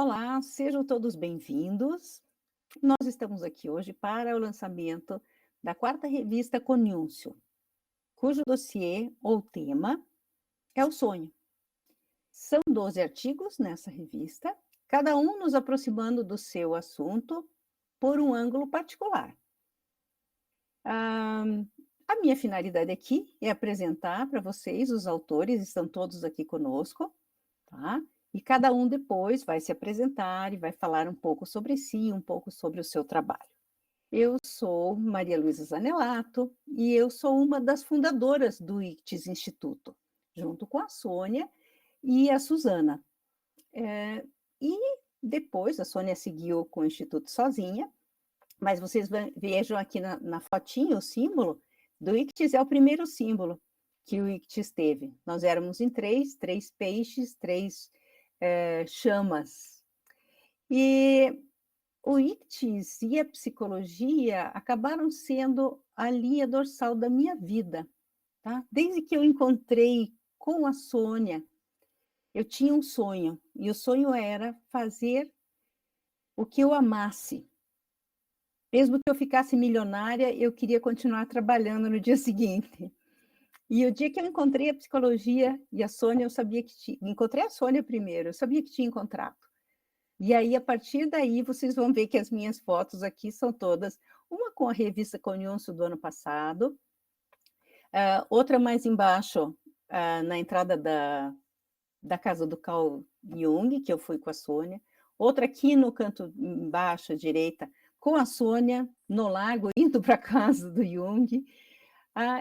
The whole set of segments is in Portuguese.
Olá, sejam todos bem-vindos. Nós estamos aqui hoje para o lançamento da quarta revista Conúncio, cujo dossiê ou tema é o sonho. São 12 artigos nessa revista, cada um nos aproximando do seu assunto por um ângulo particular. A minha finalidade aqui é apresentar para vocês os autores, estão todos aqui conosco, tá? E cada um depois vai se apresentar e vai falar um pouco sobre si, um pouco sobre o seu trabalho. Eu sou Maria Luísa Zanelato e eu sou uma das fundadoras do ICTIS Instituto, junto com a Sônia e a Suzana. E depois, a Sônia seguiu com o Instituto sozinha, mas vocês vejam aqui na fotinha o símbolo do ICTIS, é o primeiro símbolo que o ICTIS teve. Nós éramos em três peixes, três chamas. E o ICTIS e a psicologia acabaram sendo a linha dorsal da minha vida, tá? Desde que eu encontrei com a Sônia, eu tinha um sonho, e o sonho era fazer o que eu amasse. Mesmo que eu ficasse milionária, eu queria continuar trabalhando no dia seguinte. E o dia que eu encontrei a psicologia e a Sônia, eu sabia que tinha... Encontrei a Sônia primeiro, eu sabia que tinha encontrado. E aí, a partir daí, vocês vão ver que as minhas fotos aqui são todas, uma com a revista Conúncio do ano passado, outra mais embaixo, na entrada da casa do Carl Jung, que eu fui com a Sônia, outra aqui no canto embaixo, à direita, com a Sônia, no lago, indo para a casa do Jung.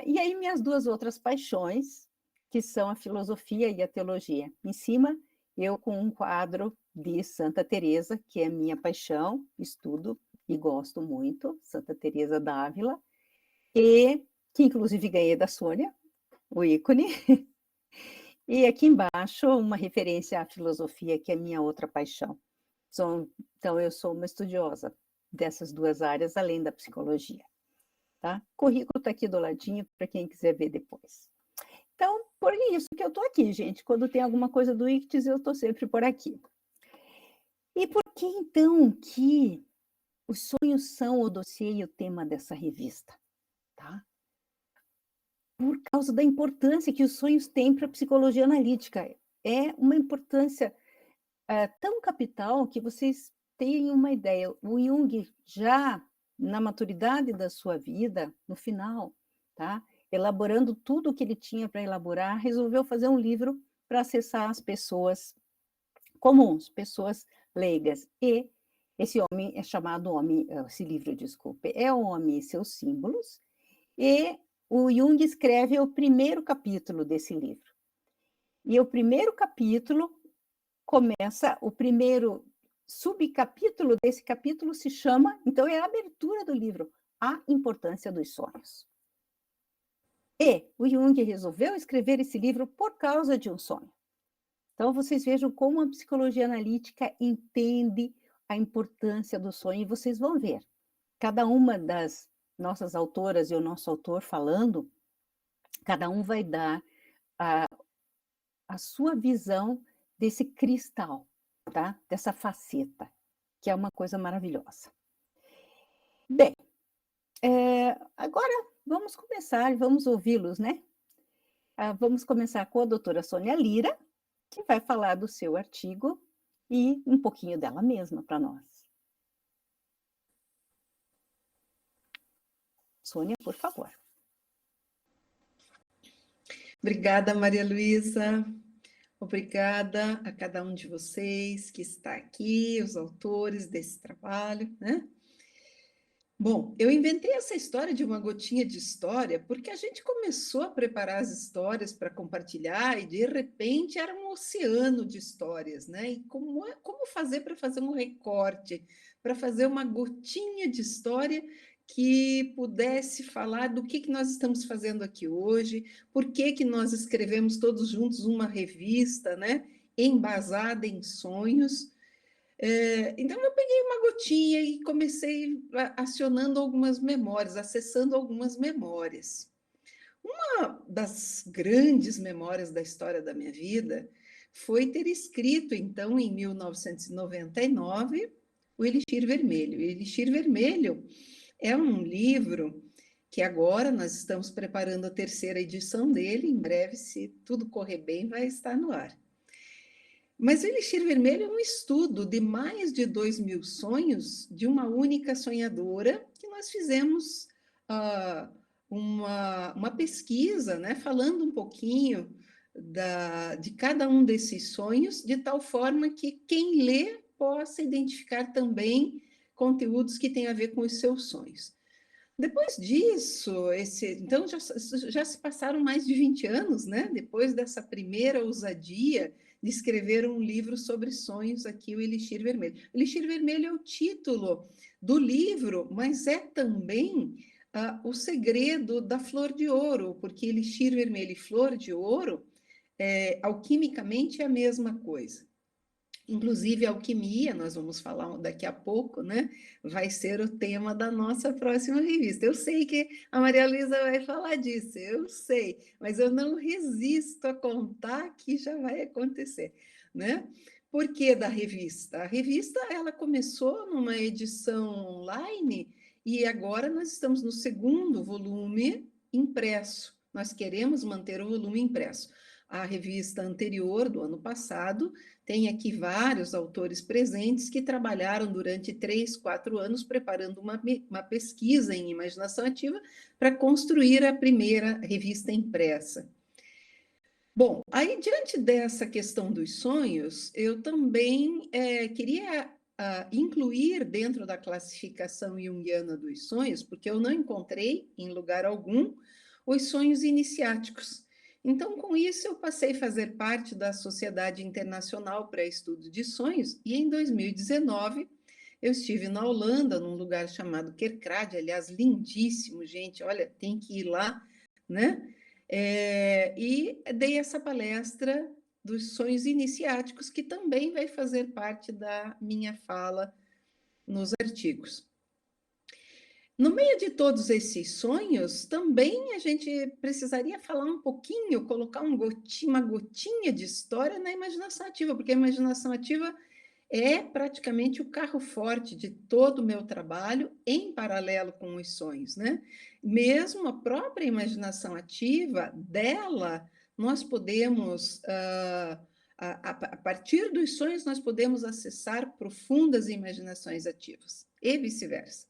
E aí, minhas duas outras paixões, que são a filosofia e a teologia. Em cima, eu com um quadro de Santa Teresa, que é minha paixão, estudo e gosto muito, Santa Teresa d'Ávila, e que inclusive ganhei da Sônia, o ícone. E aqui embaixo, uma referência à filosofia, que é minha outra paixão. Então, eu sou uma estudiosa dessas duas áreas, além da psicologia. Tá? O currículo está aqui do ladinho, para quem quiser ver depois. Então, por isso que eu estou aqui, gente. Quando tem alguma coisa do ICTIS, eu estou sempre por aqui. E por que, então, que os sonhos são o dossiê e o tema dessa revista? Tá? Por causa da importância que os sonhos têm para a psicologia analítica. É uma importância tão capital que vocês têm uma ideia. O Jung, já na maturidade da sua vida, no final, tá? Elaborando tudo o que ele tinha para elaborar, resolveu fazer um livro para acessar as pessoas comuns, pessoas leigas. E esse homem é chamado esse livro, desculpe, é O Homem e Seus Símbolos, e o Jung escreve o primeiro capítulo desse livro. E o primeiro capítulo começa, o primeiro subcapítulo desse capítulo se chama, então é a abertura do livro, A Importância dos Sonhos. E o Jung resolveu escrever esse livro por causa de um sonho. Então, vocês vejam como a psicologia analítica entende a importância do sonho, e vocês vão ver. Cada uma das nossas autoras e o nosso autor falando, cada um vai dar a sua visão desse cristal, tá? Dessa faceta, que é uma coisa maravilhosa. Bem, agora vamos começar, vamos ouvi-los, né? Vamos começar com a doutora Sônia Lira, que vai falar do seu artigo e um pouquinho dela mesma para nós. Sônia, por favor. Obrigada, Maria Luísa. Obrigada a cada um de vocês que está aqui, os autores desse trabalho, né? Bom, eu inventei essa história de uma gotinha de história porque a gente começou a preparar as histórias para compartilhar e, de repente, era um oceano de histórias, né? E como fazer para fazer um recorte, para fazer uma gotinha de história que pudesse falar do que nós estamos fazendo aqui hoje, por que nós escrevemos todos juntos uma revista, né? Embasada em sonhos. Então, eu peguei uma gotinha e comecei acionando algumas memórias, acessando algumas memórias. Uma das grandes memórias da história da minha vida foi ter escrito, então, em 1999, o Elixir Vermelho. O Elixir Vermelho é um livro que agora nós estamos preparando a terceira edição dele, em breve, se tudo correr bem, vai estar no ar. Mas o Elixir Vermelho é um estudo de mais de 2.000 sonhos de uma única sonhadora, que nós fizemos uma pesquisa, né, falando um pouquinho de cada um desses sonhos, de tal forma que quem lê possa identificar também conteúdos que têm a ver com os seus sonhos. Depois disso, então já se passaram mais de 20 anos, né? Depois dessa primeira ousadia de escrever um livro sobre sonhos, aqui o Elixir Vermelho. O Elixir Vermelho é o título do livro, mas é também o segredo da flor de ouro, porque Elixir Vermelho e flor de ouro, alquimicamente, é a mesma coisa. Inclusive, a alquimia, nós vamos falar daqui a pouco, né? Vai ser o tema da nossa próxima revista. Eu sei que a Maria Luísa vai falar disso, eu sei, mas eu não resisto a contar que já vai acontecer, né? Por que da revista? A revista, ela começou numa edição online e agora nós estamos no segundo volume impresso. Nós queremos manter o volume impresso. A revista anterior, do ano passado, tem aqui vários autores presentes que trabalharam durante 3, 4 anos preparando uma pesquisa em imaginação ativa para construir a primeira revista impressa. Bom, aí diante dessa questão dos sonhos, eu também queria incluir dentro da classificação junguiana dos sonhos, porque eu não encontrei em lugar algum os sonhos iniciáticos. Então, com isso, eu passei a fazer parte da Sociedade Internacional para Estudo de Sonhos, e em 2019 eu estive na Holanda, num lugar chamado Kerkrade, aliás, lindíssimo, gente, olha, tem que ir lá, né? E dei essa palestra dos sonhos iniciáticos, que também vai fazer parte da minha fala nos artigos. No meio de todos esses sonhos, também a gente precisaria falar um pouquinho, colocar uma gotinha de história na imaginação ativa, porque a imaginação ativa é praticamente o carro forte de todo o meu trabalho, em paralelo com os sonhos, né? Mesmo a própria imaginação ativa, dela, nós podemos, a partir dos sonhos, nós podemos acessar profundas imaginações ativas, e vice-versa.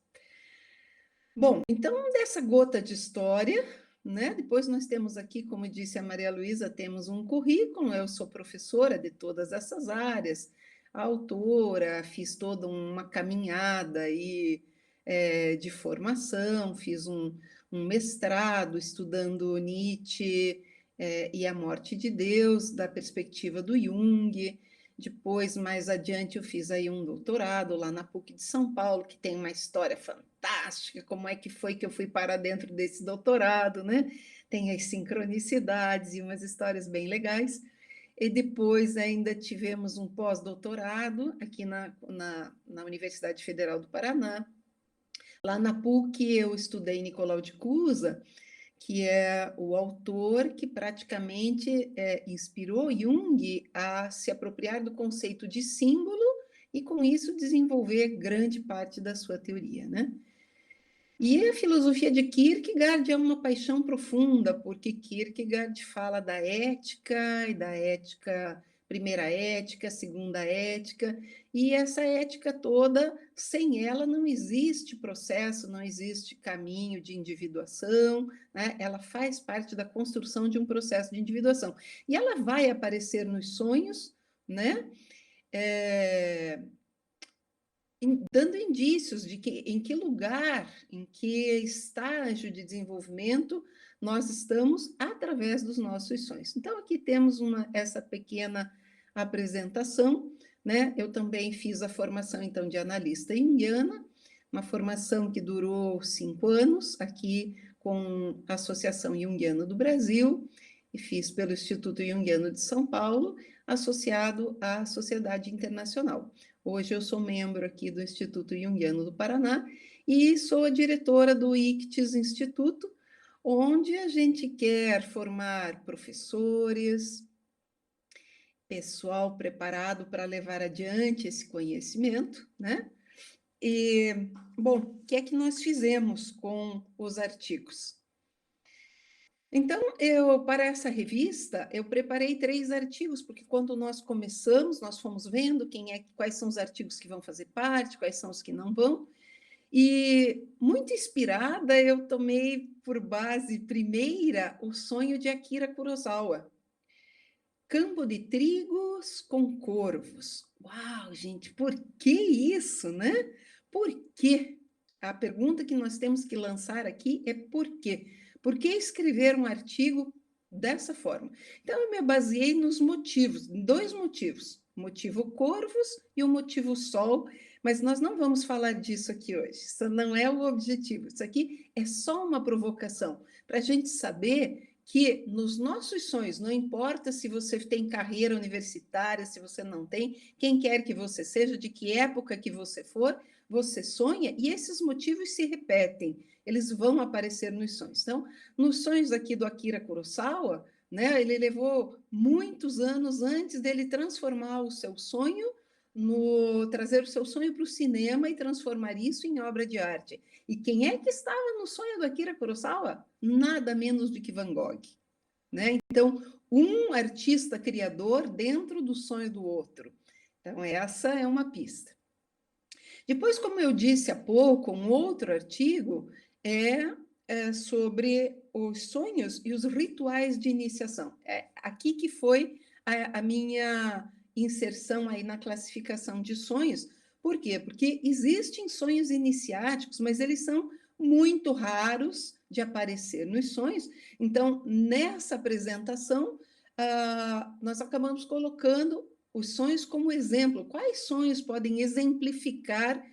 Bom, então, dessa gota de história, né? Depois nós temos aqui, como disse a Maria Luísa, temos um currículo, eu sou professora de todas essas áreas, autora, fiz toda uma caminhada aí, de formação, fiz um mestrado estudando Nietzsche e a morte de Deus, da perspectiva do Jung. Depois, mais adiante, eu fiz aí um doutorado lá na PUC de São Paulo, que tem uma história fantástica, como é que foi que eu fui parar dentro desse doutorado, né? Tem as sincronicidades e umas histórias bem legais. E depois ainda tivemos um pós-doutorado aqui na Universidade Federal do Paraná. Lá na PUC eu estudei Nicolau de Cusa, que é o autor que praticamente inspirou Jung a se apropriar do conceito de símbolo e, com isso, desenvolver grande parte da sua teoria, né? E a filosofia de Kierkegaard é uma paixão profunda, porque Kierkegaard fala da ética, e da ética, primeira ética, segunda ética, e essa ética toda, sem ela não existe processo, não existe caminho de individuação, né? Ela faz parte da construção de um processo de individuação. E ela vai aparecer nos sonhos, né? Dando indícios de que em que lugar, em que estágio de desenvolvimento nós estamos através dos nossos sonhos. Então, aqui temos essa pequena apresentação, né? Eu também fiz a formação, então, de analista junguiana, uma formação que durou 5 anos, aqui com a Associação Junguiana do Brasil, e fiz pelo Instituto Junguiano de São Paulo, associado à Sociedade Internacional. Hoje eu sou membro aqui do Instituto Junguiano do Paraná e sou a diretora do ICTIS Instituto, onde a gente quer formar professores pessoal preparado para levar adiante esse conhecimento, né? E, bom, o que é que nós fizemos com os artigos? Então, para essa revista, eu preparei 3 artigos, porque quando nós começamos, nós fomos vendo quais são os artigos que vão fazer parte, quais são os que não vão, e muito inspirada, eu tomei por base primeira o sonho de Akira Kurosawa, Campo de Trigos com Corvos. Uau, gente, por que isso, né? Por quê? A pergunta que nós temos que lançar aqui é por quê? Por que escrever um artigo dessa forma? Então, eu me baseei nos motivos, em 2 motivos. O motivo Corvos e o motivo Sol, mas nós não vamos falar disso aqui hoje. Isso não é o objetivo. Isso aqui é só uma provocação, para a gente saber que nos nossos sonhos, não importa se você tem carreira universitária, se você não tem, quem quer que você seja, de que época que você for, você sonha e esses motivos se repetem, eles vão aparecer nos sonhos. Então, nos sonhos aqui do Akira Kurosawa, né, ele levou muitos anos antes dele transformar o seu sonho, trazer o seu sonho para o cinema e transformar isso em obra de arte. E quem é que estava no sonho do Akira Kurosawa? Nada menos do que Van Gogh, né? Então, um artista criador dentro do sonho do outro. Então, essa é uma pista. Depois, como eu disse há pouco, um outro artigo é sobre os sonhos e os rituais de iniciação. É aqui que foi a minha inserção aí na classificação de sonhos. Por quê? Porque existem sonhos iniciáticos, mas eles são muito raros de aparecer nos sonhos. Então, nessa apresentação, nós acabamos colocando os sonhos como exemplo. Quais sonhos podem exemplificar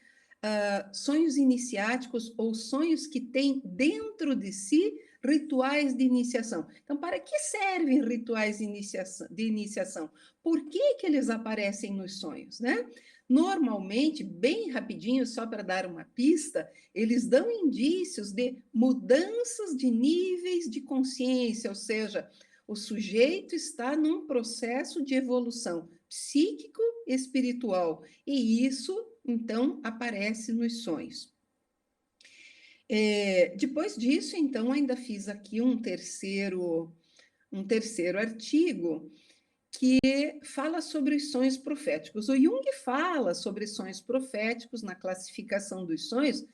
sonhos iniciáticos ou sonhos que têm dentro de si rituais de iniciação? Então, para que servem rituais de iniciação? Por que eles aparecem nos sonhos, né? Normalmente, bem rapidinho, só para dar uma pista, eles dão indícios de mudanças de níveis de consciência, ou seja, o sujeito está num processo de evolução psíquico espiritual, e isso, então, aparece nos sonhos. Depois disso, então, ainda fiz aqui um terceiro artigo que fala sobre os sonhos proféticos. O Jung fala sobre sonhos proféticos na classificação dos sonhos,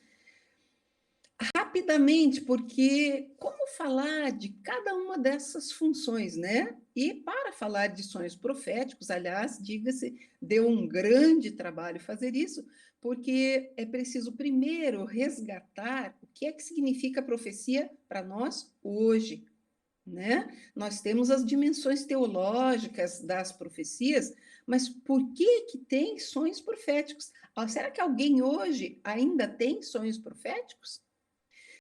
rapidamente, porque como falar de cada uma dessas funções, né? E para falar de sonhos proféticos, aliás, diga-se, deu um grande trabalho fazer isso, porque é preciso primeiro resgatar o que é que significa profecia para nós hoje, né? Nós temos as dimensões teológicas das profecias, mas por que que tem sonhos proféticos? Será que alguém hoje ainda tem sonhos proféticos?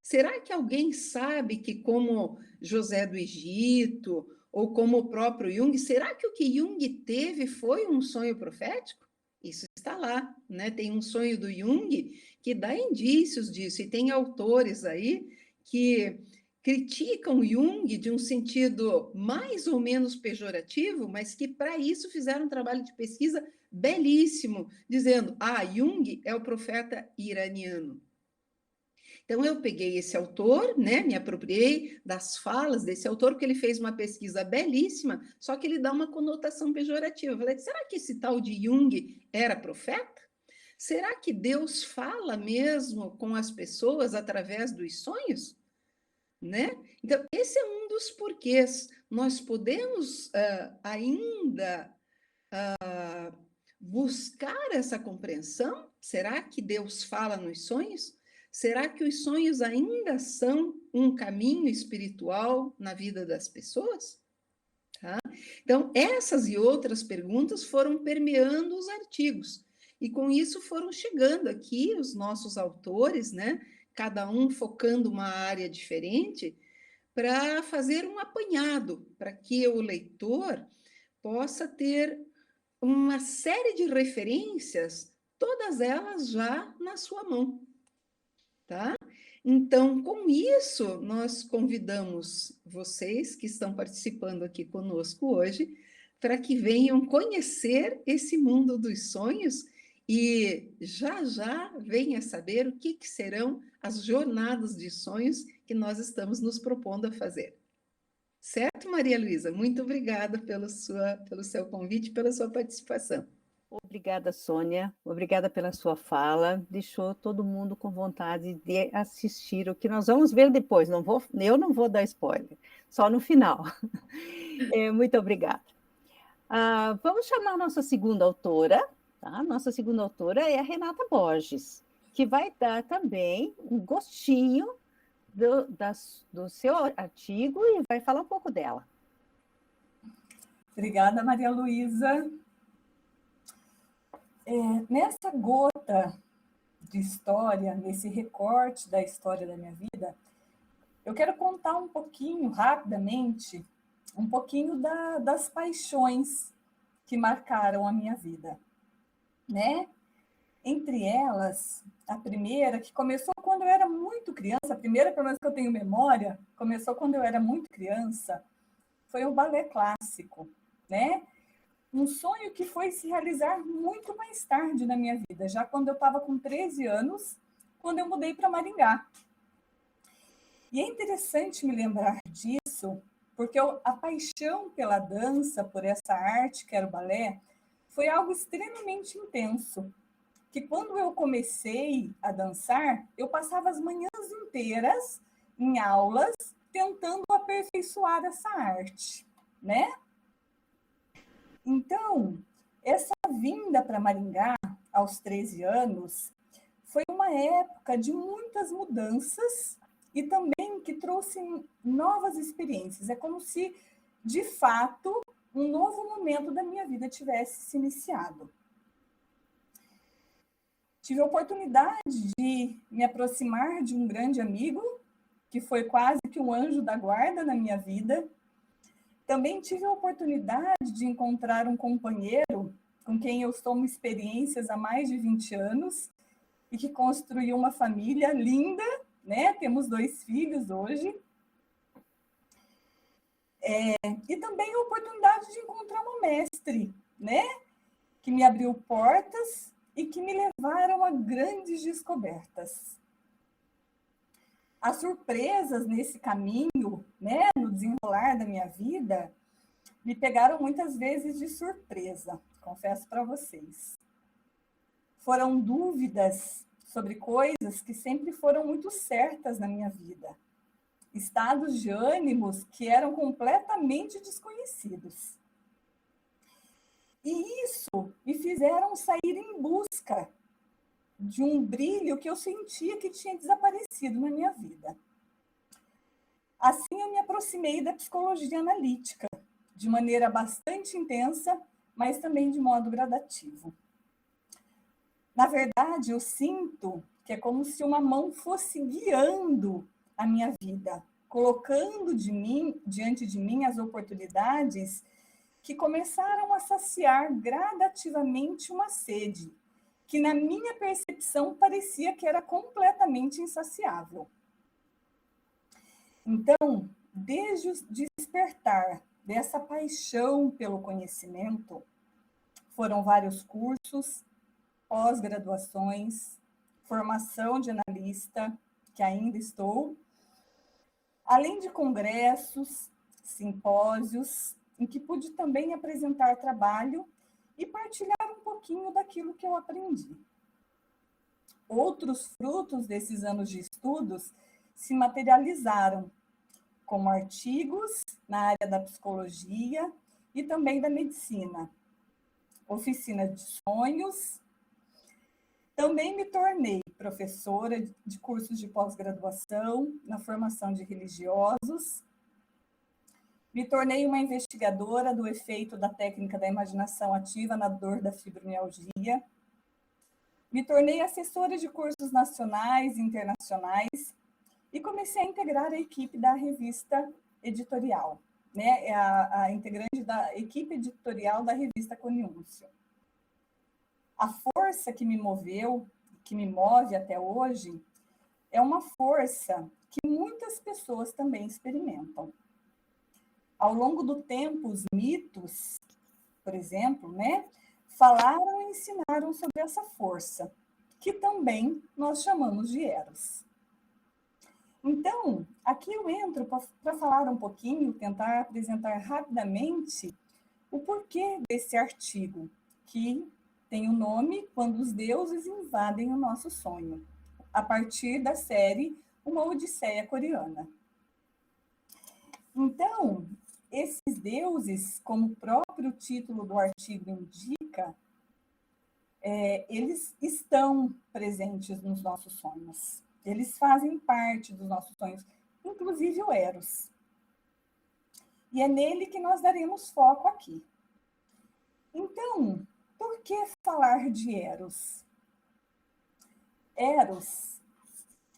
Será que alguém sabe que, como José do Egito, ou como o próprio Jung, será que o que Jung teve foi um sonho profético? Isso está lá, né? Tem um sonho do Jung que dá indícios disso, e tem autores aí que criticam Jung de um sentido mais ou menos pejorativo, mas que para isso fizeram um trabalho de pesquisa belíssimo, dizendo: Jung é o profeta iraniano. Então, eu peguei esse autor, né, me apropriei das falas desse autor, porque ele fez uma pesquisa belíssima, só que ele dá uma conotação pejorativa. Eu falei, será que esse tal de Jung era profeta? Será que Deus fala mesmo com as pessoas através dos sonhos? Né? Então, esse é um dos porquês. Nós podemos ainda buscar essa compreensão? Será que Deus fala nos sonhos? Será que os sonhos ainda são um caminho espiritual na vida das pessoas? Tá? Então, essas e outras perguntas foram permeando os artigos. E com isso foram chegando aqui os nossos autores, né? Cada um focando uma área diferente, para fazer um apanhado, para que o leitor possa ter uma série de referências, todas elas já na sua mão, tá? Então, com isso, nós convidamos vocês que estão participando aqui conosco hoje para que venham conhecer esse mundo dos sonhos e já já venha saber o que serão as jornadas de sonhos que nós estamos nos propondo a fazer. Certo, Maria Luísa? Muito obrigada pelo seu convite, pela sua participação. Obrigada, Sônia. Obrigada pela sua fala. Deixou todo mundo com vontade de assistir o que nós vamos ver depois. Eu não vou dar spoiler, só no final. Muito obrigada. Vamos chamar a nossa segunda autora. Tá? Nossa segunda autora é a Renata Borges, que vai dar também um gostinho do seu artigo e vai falar um pouco dela. Obrigada, Maria Luísa. Nessa gota de história, nesse recorte da história da minha vida, eu quero contar um pouquinho, rapidamente, um pouquinho das paixões que marcaram a minha vida, né? Entre elas, a primeira, que começou quando eu era muito criança, a primeira, pelo menos que eu tenho memória, começou quando eu era muito criança, foi o balé clássico, né? Um sonho que foi se realizar muito mais tarde na minha vida, já quando eu estava com 13 anos, quando eu mudei para Maringá. E é interessante me lembrar disso, porque a paixão pela dança, por essa arte que era o balé, foi algo extremamente intenso, que quando eu comecei a dançar, eu passava as manhãs inteiras em aulas, tentando aperfeiçoar essa arte, né? Então, essa vinda para Maringá, aos 13 anos, foi uma época de muitas mudanças e também que trouxe novas experiências. É como se, de fato, um novo momento da minha vida tivesse se iniciado. Tive a oportunidade de me aproximar de um grande amigo, que foi quase que um anjo da guarda na minha vida. Também tive a oportunidade de encontrar um companheiro com quem eu tomo experiências há mais de 20 anos e que construiu uma família linda, né? Temos 2 filhos hoje. E também a oportunidade de encontrar uma mestre, né? Que me abriu portas e que me levaram a grandes descobertas. As surpresas nesse caminho, né, no desenrolar da minha vida, me pegaram muitas vezes de surpresa, confesso para vocês. Foram dúvidas sobre coisas que sempre foram muito certas na minha vida. Estados de ânimos que eram completamente desconhecidos. E isso me fizeram sair em busca de um brilho que eu sentia que tinha desaparecido na minha vida. Assim, eu me aproximei da psicologia analítica, de maneira bastante intensa, mas também de modo gradativo. Na verdade, eu sinto que é como se uma mão fosse guiando a minha vida, colocando diante de mim as oportunidades que começaram a saciar gradativamente uma sede, que na minha percepção parecia que era completamente insaciável. Então, desde o despertar dessa paixão pelo conhecimento, foram vários cursos, pós-graduações, formação de analista, que ainda estou, além de congressos, simpósios, em que pude também apresentar trabalho e partilhar um pouquinho daquilo que eu aprendi. Outros frutos desses anos de estudos se materializaram como artigos na área da psicologia e também da medicina, oficina de sonhos. Também me tornei professora de cursos de pós-graduação na formação de religiosos. Me tornei uma investigadora do efeito da técnica da imaginação ativa na dor da fibromialgia. Me tornei assessora de cursos nacionais e internacionais e comecei a integrar a equipe da revista editorial, né? A integrante da equipe editorial da revista Coniúncio. A força que me moveu, que me move até hoje, é uma força que muitas pessoas também experimentam. Ao longo do tempo, os mitos por exemplo, né, falaram e ensinaram sobre essa força, que também nós chamamos de Eros. Então, aqui eu entro para falar um pouquinho, tentar apresentar rapidamente o porquê desse artigo, que tem o nome Quando os Deuses Invadem o Nosso Sonho, a partir da série Uma Odisseia Coreana. Então, esses deuses, como o próprio título do artigo indica, eles estão presentes nos nossos sonhos. Eles fazem parte dos nossos sonhos, inclusive o Eros. E é nele que nós daremos foco aqui. Então, por que falar de Eros? Eros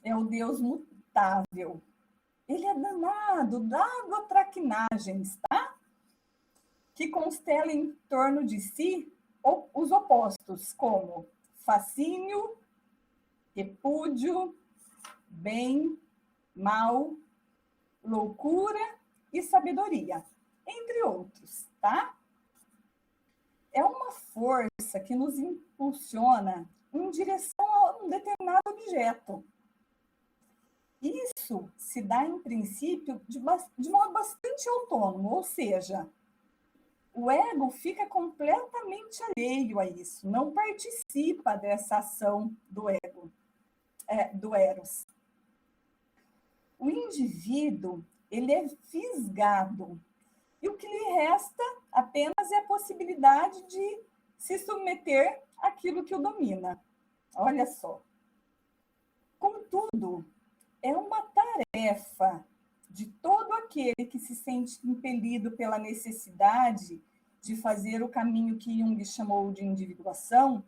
é o deus mutável. Ele é danado, dado a traquinagens, tá? Que constela em torno de si os opostos, como fascínio, repúdio, bem, mal, loucura e sabedoria, entre outros, tá? É uma força que nos impulsiona em direção a um determinado objeto. Isso se dá, em princípio, de modo bastante autônomo, ou seja, o ego fica completamente alheio a isso, não participa dessa ação do ego, do Eros. O indivíduo, ele é fisgado, e o que lhe resta apenas é a possibilidade de se submeter àquilo que o domina. Olha só. Contudo, é uma tarefa de todo aquele que se sente impelido pela necessidade de fazer o caminho que Jung chamou de individuação,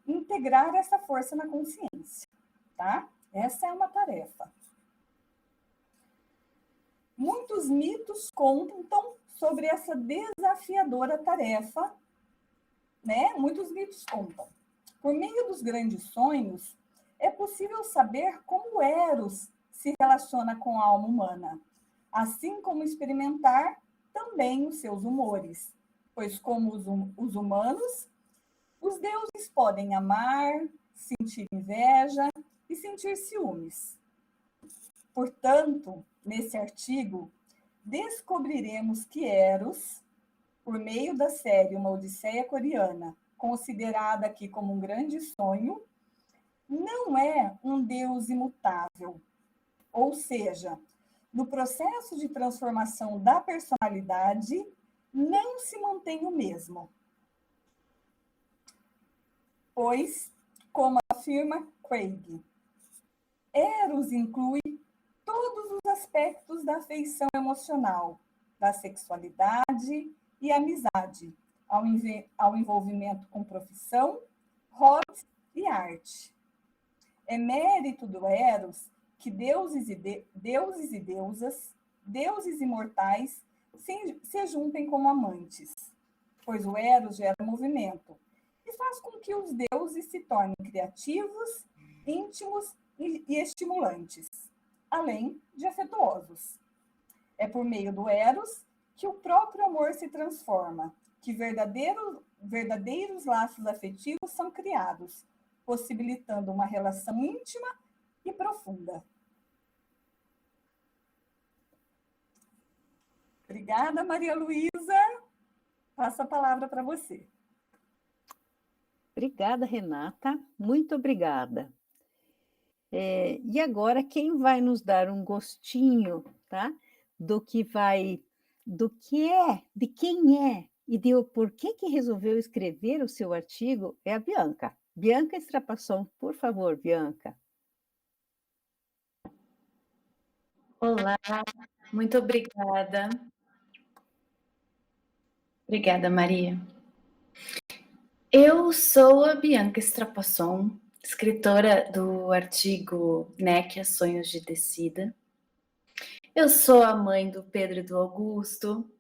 integrar essa força na consciência, tá? Essa é uma tarefa. Muitos mitos contam sobre essa desafiadora tarefa, né? Muitos mitos contam. Por meio dos grandes sonhos, é possível saber como Eros se relaciona com a alma humana, assim como experimentar também os seus humores, pois como os humanos, os deuses podem amar, sentir inveja e sentir ciúmes. Portanto, nesse artigo, descobriremos que Eros, por meio da série Uma Odisseia Coreana, considerada aqui como um grande sonho, não é um deus imutável, ou seja, no processo de transformação da personalidade, não se mantém o mesmo. Pois, como afirma Craig, Eros inclui todos os aspectos da afeição emocional, da sexualidade e amizade, ao envolvimento com profissão, hobbies e arte. É mérito do Eros que deuses e deusas, deuses imortais, se juntem como amantes, pois o Eros gera movimento e faz com que os deuses se tornem criativos, íntimos e estimulantes, além de afetuosos. É por meio do Eros que o próprio amor se transforma, que verdadeiros laços afetivos são criados, possibilitando uma relação íntima e profunda. Obrigada, Maria Luísa. Passo a palavra para você. Obrigada, Renata. Muito obrigada. E agora, quem vai nos dar um gostinho, tá? De quem é e de por que resolveu escrever o seu artigo é a Bianca. Bianca Strapasson, por favor, Bianca. Olá, muito obrigada. Obrigada, Maria. Eu sou a Bianca Strapasson, escritora do artigo NEC, Sonhos de Decida. Eu sou a mãe do Pedro e do Augusto,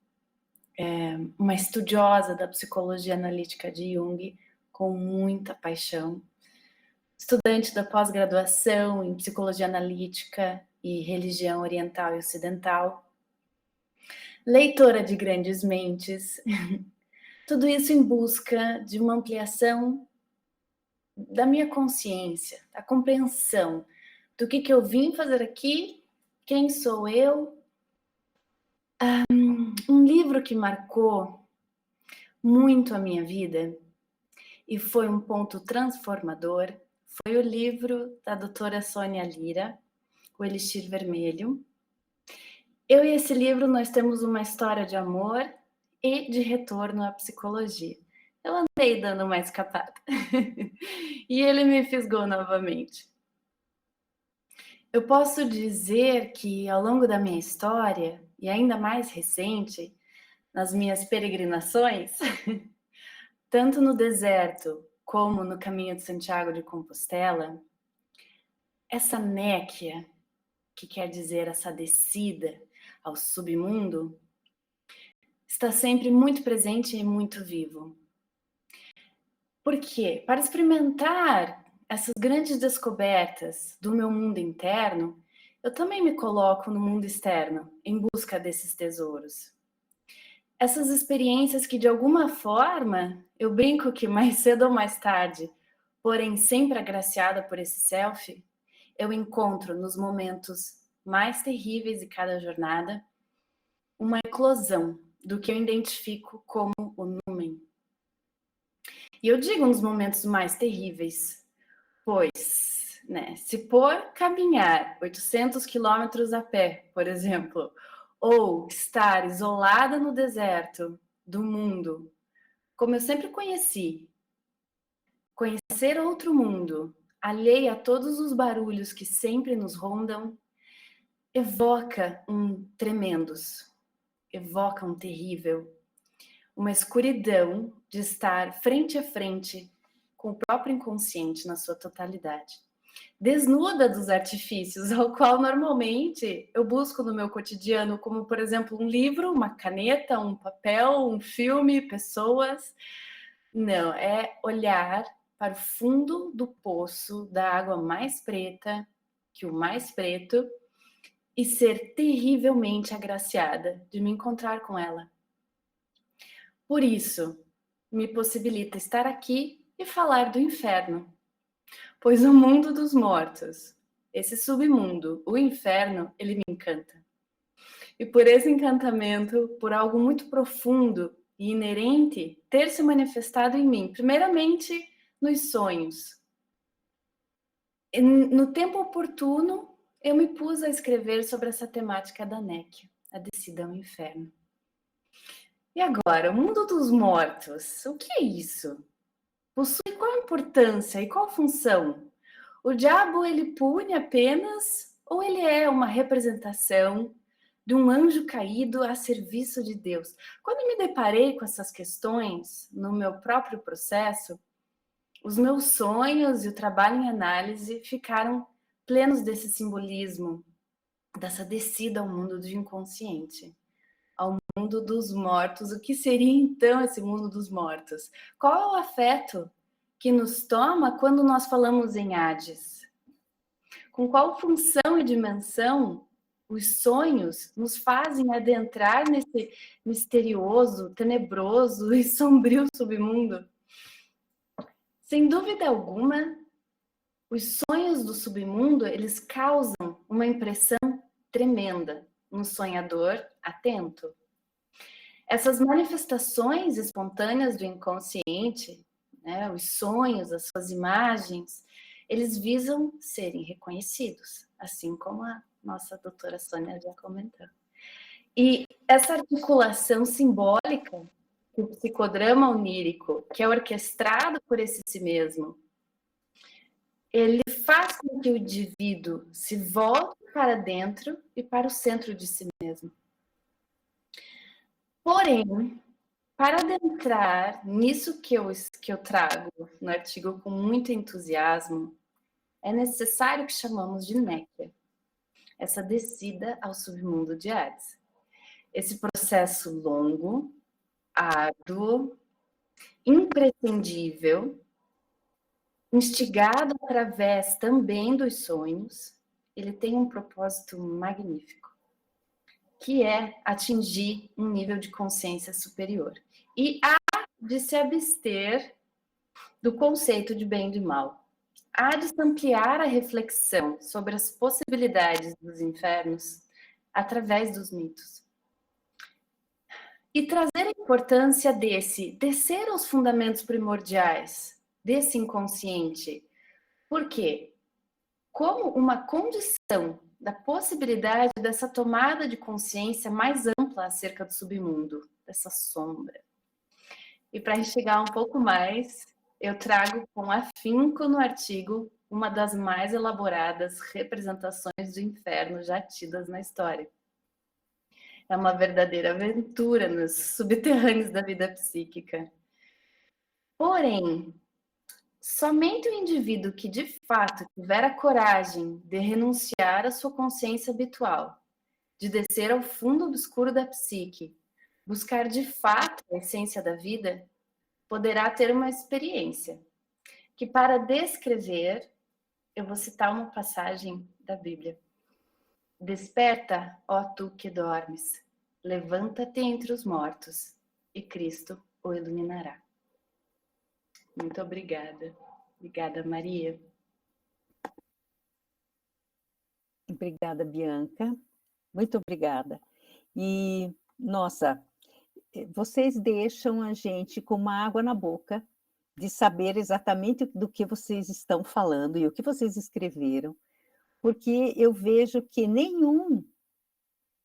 uma estudiosa da psicologia analítica de Jung, com muita paixão, estudante da pós-graduação em psicologia analítica e religião oriental e ocidental, leitora de grandes mentes, Tudo isso em busca de uma ampliação da minha consciência, da compreensão do que eu vim fazer aqui, quem sou eu. Um livro que marcou muito a minha vida e foi um ponto transformador foi o livro da doutora Sônia Lira, O Elixir Vermelho. Eu e esse livro, nós temos uma história de amor e de retorno à psicologia. Eu andei dando uma escapada e ele me fisgou novamente. Eu posso dizer que ao longo da minha história, e ainda mais recente, nas minhas peregrinações, tanto no deserto como no caminho de Santiago de Compostela, essa néquia, que quer dizer essa descida ao submundo, está sempre muito presente e muito vivo. Por quê? Para experimentar essas grandes descobertas do meu mundo interno, eu também me coloco no mundo externo, em busca desses tesouros. Essas experiências que, de alguma forma, eu brinco que mais cedo ou mais tarde, porém sempre agraciada por esse self, eu encontro nos momentos mais terríveis de cada jornada uma eclosão do que eu identifico como o numen. E eu digo nos momentos mais terríveis, pois, se por caminhar 800 quilômetros a pé, por exemplo, ou estar isolada no deserto do mundo, como eu sempre conheci, conhecer outro mundo, alheia a todos os barulhos que sempre nos rondam, evoca um tremendos, evoca um terrível, uma escuridão de estar frente a frente com o próprio inconsciente na sua totalidade. Desnuda dos artifícios, ao qual normalmente eu busco no meu cotidiano, como, por exemplo, um livro, uma caneta, um papel, um filme, pessoas. Não, é olhar para o fundo do poço da água mais preta que o mais preto e ser terrivelmente agraciada de me encontrar com ela. Por isso, me possibilita estar aqui e falar do inferno. Pois o mundo dos mortos, esse submundo, o inferno, ele me encanta. E por esse encantamento, por algo muito profundo e inerente, ter se manifestado em mim, primeiramente nos sonhos. E no tempo oportuno, eu me pus a escrever sobre essa temática da néquia, a descida ao inferno. E agora, o mundo dos mortos, o que é isso? Possui qual importância e qual função? O diabo, ele pune apenas ou ele é uma representação de um anjo caído a serviço de Deus? Quando me deparei com essas questões no meu próprio processo, os meus sonhos e o trabalho em análise ficaram plenos desse simbolismo, dessa descida ao mundo do inconsciente, ao mundo dos mortos. O que seria então esse mundo dos mortos? Qual é o afeto que nos toma quando nós falamos em Hades? Com qual função e dimensão os sonhos nos fazem adentrar nesse misterioso, tenebroso e sombrio submundo? Sem dúvida alguma, os sonhos do submundo, eles causam uma impressão tremenda no sonhador atento. Essas manifestações espontâneas do inconsciente, os sonhos, as suas imagens, eles visam serem reconhecidos, assim como a nossa doutora Sônia já comentou. E essa articulação simbólica do psicodrama onírico, que é orquestrado por esse si mesmo, ele faz com que o indivíduo se volte para dentro e para o centro de si mesmo. Porém, para adentrar nisso que eu trago no artigo com muito entusiasmo, é necessário o que chamamos de néquia, essa descida ao submundo de Hades. Esse processo longo, árduo, imprescindível, instigado através também dos sonhos, ele tem um propósito magnífico, que é atingir um nível de consciência superior. E há de se abster do conceito de bem e de mal. Há de se ampliar a reflexão sobre as possibilidades dos infernos através dos mitos. E trazer a importância desse descer aos fundamentos primordiais desse inconsciente. Por quê? Como uma condição da possibilidade dessa tomada de consciência mais ampla acerca do submundo, dessa sombra. E para enxergar um pouco mais, eu trago com afinco no artigo uma das mais elaboradas representações do inferno já tidas na história. É uma verdadeira aventura nos subterrâneos da vida psíquica. Porém, somente o indivíduo que de fato tiver a coragem de renunciar à sua consciência habitual, de descer ao fundo obscuro da psique, buscar de fato a essência da vida, poderá ter uma experiência que, para descrever, eu vou citar uma passagem da Bíblia. Desperta, ó tu que dormes, levanta-te entre os mortos, e Cristo o iluminará. Muito obrigada. Obrigada, Maria. Obrigada, Bianca. Muito obrigada. E, nossa, vocês deixam a gente com uma água na boca de saber exatamente do que vocês estão falando e o que vocês escreveram, porque eu vejo que nenhum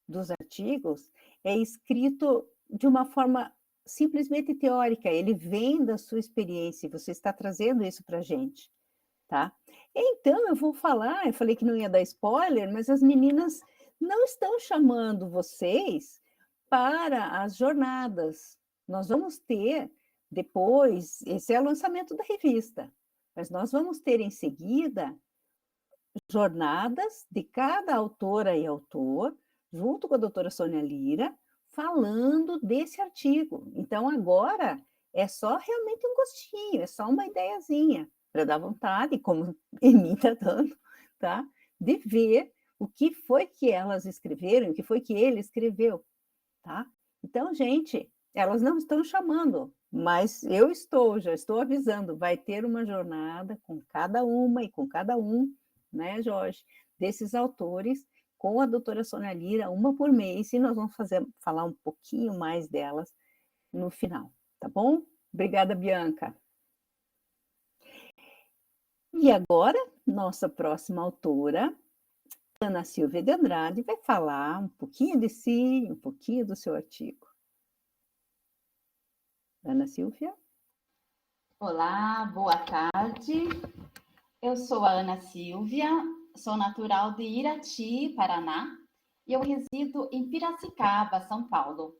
dos artigos é escrito de uma forma simplesmente teórica, ele vem da sua experiência, e você está trazendo isso para a gente, tá? Então, eu falei que não ia dar spoiler, mas as meninas não estão chamando vocês para as jornadas. Nós vamos ter depois, esse é o lançamento da revista, mas nós vamos ter em seguida jornadas de cada autora e autor, junto com a doutora Sônia Lira, falando desse artigo. Então, agora é só realmente um gostinho, é só uma ideiazinha, para dar vontade, como em mim está dando, tá? De ver o que foi que elas escreveram, o que foi que ele escreveu, tá? Então, gente, elas não estão chamando, mas eu já estou avisando, vai ter uma jornada com cada uma e com cada um, né, Jorge, desses autores, com a doutora Sônia Lira, uma por mês, e nós vamos falar um pouquinho mais delas no final, tá bom? Obrigada, Bianca. E agora, nossa próxima autora, Ana Silvia de Andrade, vai falar um pouquinho de si, um pouquinho do seu artigo. Ana Silvia? Olá, boa tarde. Eu sou a Ana Silvia, sou natural de Irati, Paraná, e eu resido em Piracicaba, São Paulo.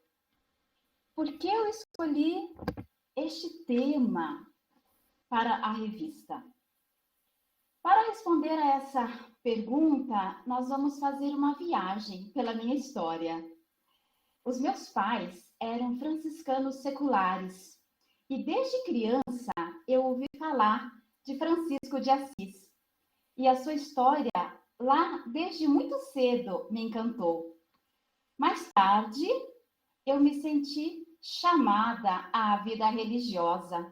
Por que eu escolhi este tema para a revista? Para responder a essa pergunta, nós vamos fazer uma viagem pela minha história. Os meus pais eram franciscanos seculares e desde criança eu ouvi falar de Francisco de Assis. E a sua história, lá desde muito cedo, me encantou. Mais tarde, eu me senti chamada à vida religiosa.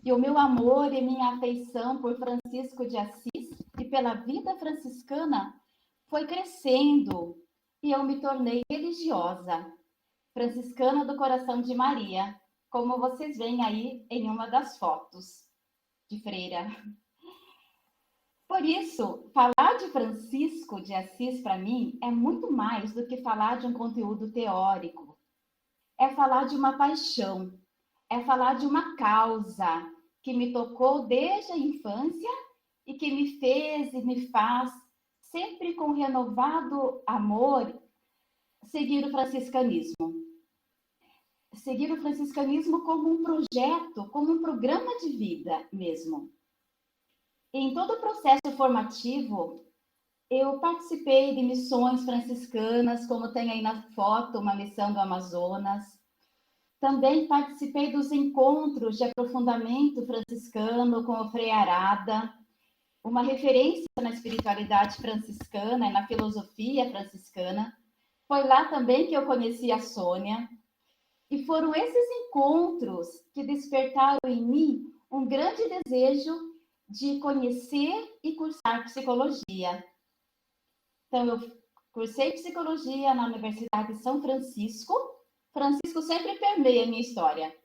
E o meu amor e minha afeição por Francisco de Assis e pela vida franciscana foi crescendo e eu me tornei religiosa, franciscana do Coração de Maria, como vocês veem aí em uma das fotos de freira. Por isso, falar de Francisco de Assis para mim é muito mais do que falar de um conteúdo teórico. É falar de uma paixão, é falar de uma causa que me tocou desde a infância e que me fez e me faz, sempre com renovado amor, seguir o franciscanismo. Seguir o franciscanismo como um projeto, como um programa de vida mesmo. Em todo o processo formativo, eu participei de missões franciscanas, como tem aí na foto, uma missão do Amazonas. Também participei dos encontros de aprofundamento franciscano com o Frei Arada, uma referência na espiritualidade franciscana e na filosofia franciscana. Foi lá também que eu conheci a Sônia. E foram esses encontros que despertaram em mim um grande desejo de conhecer e cursar psicologia. Então, eu cursei psicologia na Universidade de São Francisco. Francisco sempre permeia a minha história.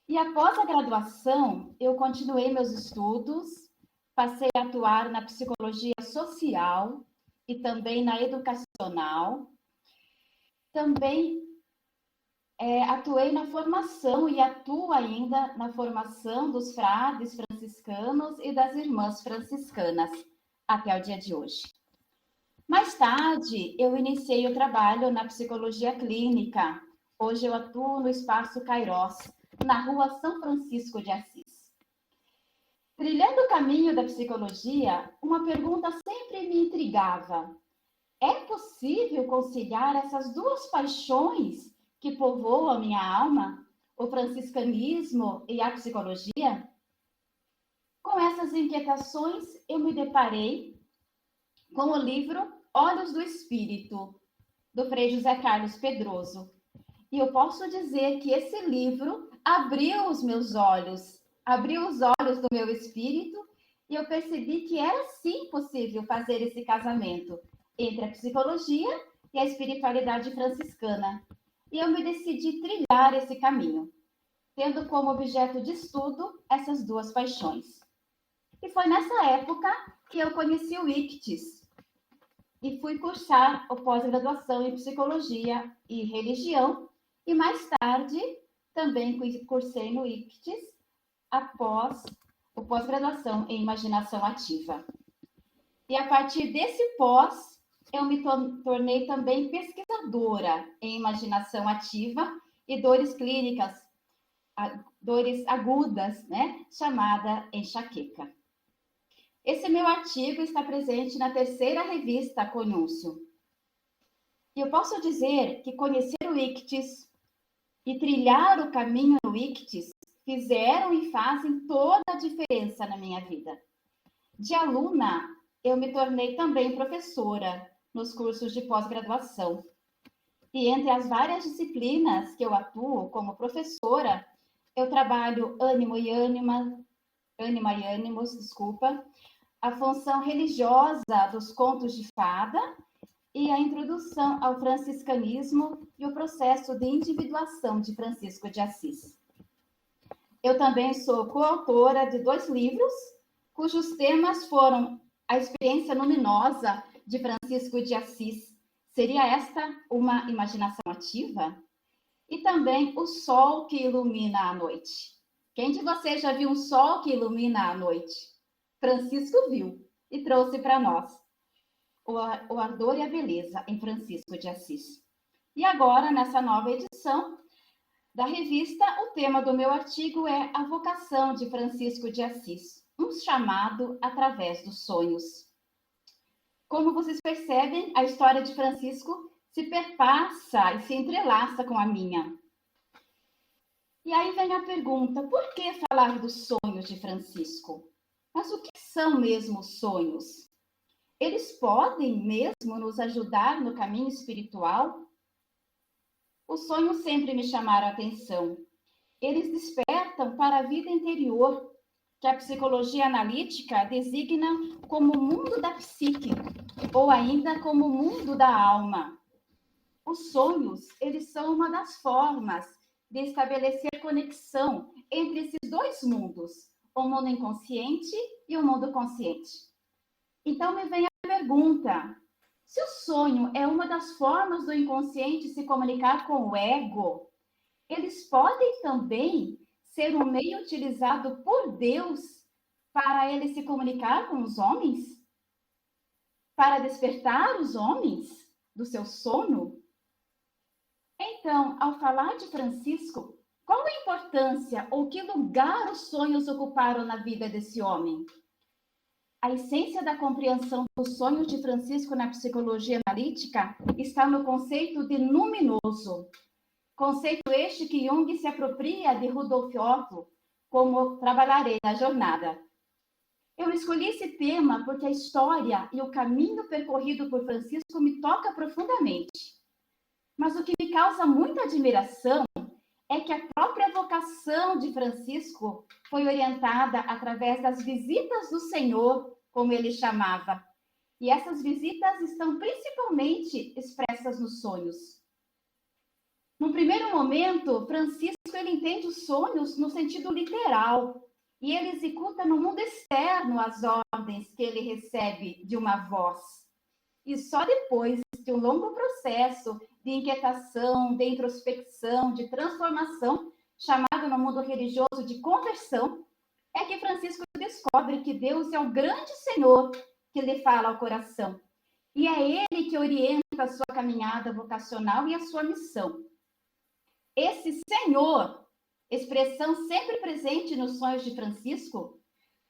E após a graduação, eu continuei meus estudos, passei a atuar na psicologia social e também na educacional. Também atuei na formação e atuo ainda na formação dos frades franciscanos e das irmãs franciscanas, até o dia de hoje. Mais tarde, eu iniciei o trabalho na psicologia clínica. Hoje eu atuo no Espaço Kairos, na rua São Francisco de Assis. Trilhando o caminho da psicologia, uma pergunta sempre me intrigava. É possível conciliar essas duas paixões que povoam a minha alma, o franciscanismo e a psicologia? Com essas inquietações, eu me deparei com o livro Olhos do Espírito, do Frei José Carlos Pedroso. E eu posso dizer que esse livro abriu os meus olhos, abriu os olhos do meu espírito, e eu percebi que era sim possível fazer esse casamento entre a psicologia e a espiritualidade franciscana. E eu me decidi trilhar esse caminho, tendo como objeto de estudo essas duas paixões. E foi nessa época que eu conheci o ICTIS e fui cursar a pós-graduação em Psicologia e Religião, e mais tarde também cursei no ICTIS após a pós-graduação em Imaginação Ativa. E a partir desse pós, eu me tornei também pesquisadora em imaginação ativa e dores clínicas, dores agudas, né, chamada enxaqueca. Esse meu artigo está presente na 3ª revista Conúncio. E eu posso dizer que conhecer o ICTIS e trilhar o caminho no ICTIS fizeram e fazem toda a diferença na minha vida. De aluna, eu me tornei também professora nos cursos de pós-graduação. E entre as várias disciplinas que eu atuo como professora, eu trabalho ânima e ânimos, a função religiosa dos contos de fada e a introdução ao franciscanismo e o processo de individuação de Francisco de Assis. Eu também sou coautora de 2 livros, cujos temas foram a experiência luminosa de Francisco de Assis. Seria esta uma imaginação ativa? E também o sol que ilumina a noite. Quem de vocês já viu um sol que ilumina a noite? Francisco viu e trouxe para nós o ardor e a beleza em Francisco de Assis. E agora, nessa nova edição da revista, o tema do meu artigo é a vocação de Francisco de Assis, um chamado através dos sonhos. Como vocês percebem, a história de Francisco se perpassa e se entrelaça com a minha. E aí vem a pergunta, por que falar dos sonhos de Francisco? Mas o que são mesmo os sonhos? Eles podem mesmo nos ajudar no caminho espiritual? Os sonhos sempre me chamaram a atenção. Eles despertam para a vida interior, que a psicologia analítica designa como o mundo da psique, ou ainda como o mundo da alma. Os sonhos, eles são uma das formas de estabelecer conexão entre esses 2 mundos, o mundo inconsciente e o mundo consciente. Então me vem a pergunta, se o sonho é uma das formas do inconsciente se comunicar com o ego, eles podem também ser um meio utilizado por Deus para ele se comunicar com os homens? Para despertar os homens do seu sono? Então, ao falar de Francisco, qual a importância ou que lugar os sonhos ocuparam na vida desse homem? A essência da compreensão dos sonhos de Francisco na psicologia analítica está no conceito de luminoso. Conceito este que Jung se apropria de Rudolf Otto, como trabalharei na jornada. Eu escolhi esse tema porque a história e o caminho percorrido por Francisco me toca profundamente. Mas o que me causa muita admiração é que a própria vocação de Francisco foi orientada através das visitas do Senhor, como ele chamava. E essas visitas estão principalmente expressas nos sonhos. No primeiro momento, Francisco ele entende os sonhos no sentido literal, e ele executa no mundo externo as ordens que ele recebe de uma voz. E só depois de um longo processo de inquietação, de introspecção, de transformação, chamado no mundo religioso de conversão, é que Francisco descobre que Deus é o grande Senhor que lhe fala ao coração. E é ele que orienta a sua caminhada vocacional e a sua missão. Esse Senhor, expressão sempre presente nos sonhos de Francisco,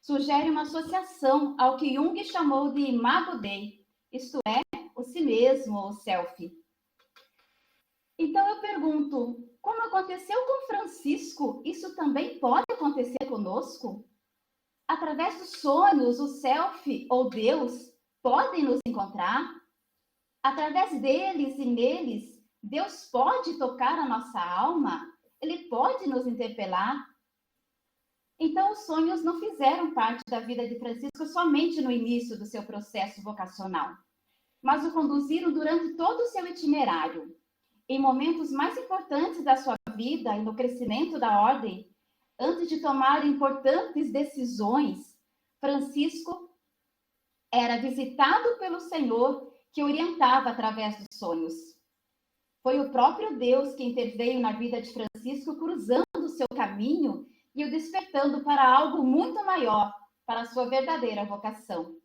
sugere uma associação ao que Jung chamou de imago Dei, isto é, o si mesmo, ou self. Então eu pergunto, como aconteceu com Francisco, isso também pode acontecer conosco? Através dos sonhos, o self ou Deus podem nos encontrar? Através deles e neles, Deus pode tocar a nossa alma? Ele pode nos interpelar? Então, os sonhos não fizeram parte da vida de Francisco somente no início do seu processo vocacional, mas o conduziram durante todo o seu itinerário. Em momentos mais importantes da sua vida e no crescimento da ordem, antes de tomar importantes decisões, Francisco era visitado pelo Senhor, que orientava através dos sonhos. Foi o próprio Deus que interveio na vida de Francisco, cruzando o seu caminho e o despertando para algo muito maior, para a sua verdadeira vocação.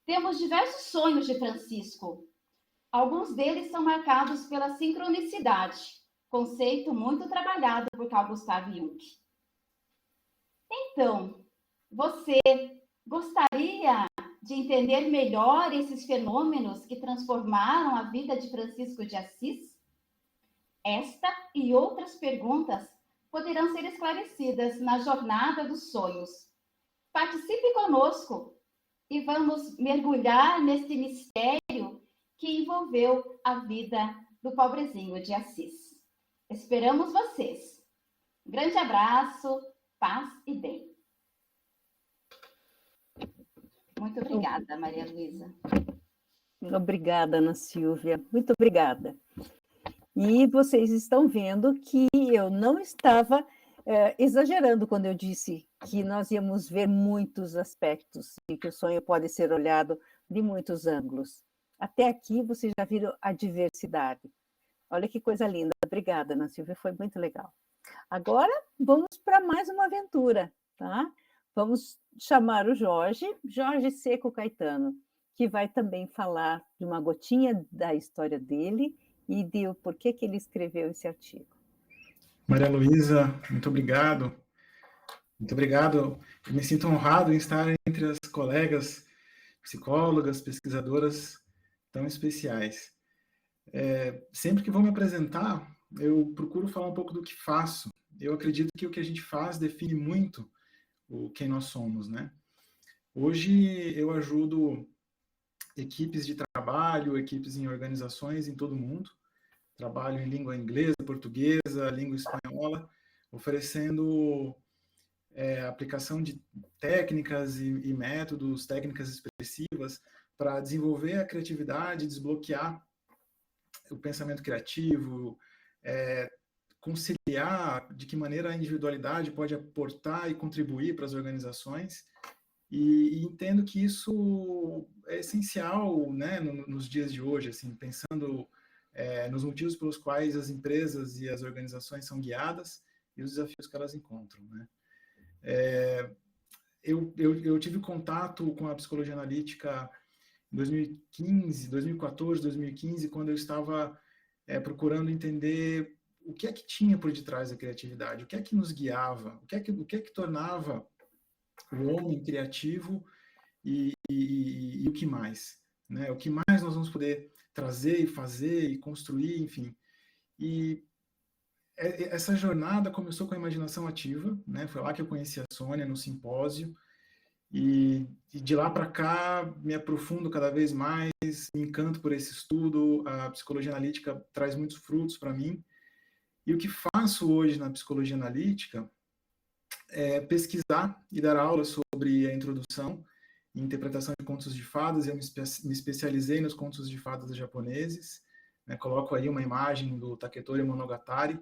Temos diversos sonhos de Francisco. Alguns deles são marcados pela sincronicidade, conceito muito trabalhado por Carl Gustav Jung. Então, você gostaria de entender melhor esses fenômenos que transformaram a vida de Francisco de Assis? Esta e outras perguntas poderão ser esclarecidas na Jornada dos Sonhos. Participe conosco e vamos mergulhar nesse mistério que envolveu a vida do pobrezinho de Assis. Esperamos vocês. Grande abraço, paz e bem. Muito obrigada, Maria Luísa. Obrigada, Ana Silvia. Muito obrigada. E vocês estão vendo que eu não estava exagerando quando eu disse que nós íamos ver muitos aspectos e que o sonho pode ser olhado de muitos ângulos. Até aqui vocês já viram a diversidade. Olha que coisa linda. Obrigada, Ana Silvia, foi muito legal. Agora vamos para mais uma aventura, tá? Vamos chamar o Jorge Seco Caetano, que vai também falar de uma gotinha da história dele e de o porquê que ele escreveu esse artigo. Maria Luísa, muito obrigado. Muito obrigado. Eu me sinto honrado em estar entre as colegas psicólogas, pesquisadoras tão especiais. Sempre que vou me apresentar, eu procuro falar um pouco do que faço. Eu acredito que o que a gente faz define muito quem nós somos, né? Hoje eu ajudo equipes de trabalho, equipes em organizações em todo o mundo. Trabalho em língua inglesa, portuguesa, língua espanhola, oferecendo aplicação de técnicas e métodos, técnicas expressivas para desenvolver a criatividade, desbloquear o pensamento criativo, conciliar de que maneira a individualidade pode aportar e contribuir para as organizações, e entendo que isso é essencial, né, nos dias de hoje, assim, pensando nos motivos pelos quais as empresas e as organizações são guiadas e os desafios que elas encontram, né. Eu tive contato com a psicologia analítica em 2014, 2015, quando eu estava procurando entender o que é que tinha por detrás da criatividade, o que é que nos guiava, o que é que tornava o homem criativo e o que mais, né? O que mais nós vamos poder trazer e fazer e construir, enfim. E essa jornada começou com a imaginação ativa, né? Foi lá que eu conheci a Sônia, no simpósio, e de lá para cá me aprofundo cada vez mais, me encanto por esse estudo, a psicologia analítica traz muitos frutos para mim, E o que faço hoje na psicologia analítica é pesquisar e dar aulas sobre a introdução e interpretação de contos de fadas. Eu me especializei nos contos de fadas japoneses, né? Coloco aí uma imagem do Taketori Monogatari,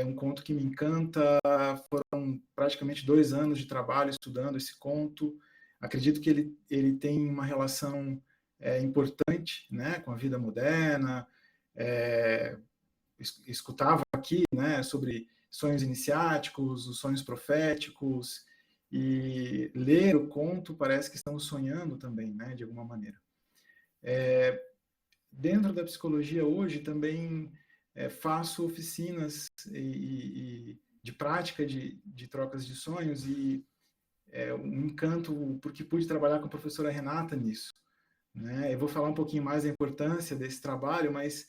um conto que me encanta. Foram praticamente 2 anos de trabalho estudando esse conto. Acredito que ele tem uma relação importante, né, com a vida moderna. Escutava aqui, né, sobre sonhos iniciáticos, os sonhos proféticos, e ler o conto parece que estamos sonhando também, né, de alguma maneira. Dentro da psicologia hoje também faço oficinas de prática de trocas de sonhos, e um encanto porque pude trabalhar com a professora Renata nisso, né? Eu vou falar um pouquinho mais da importância desse trabalho, mas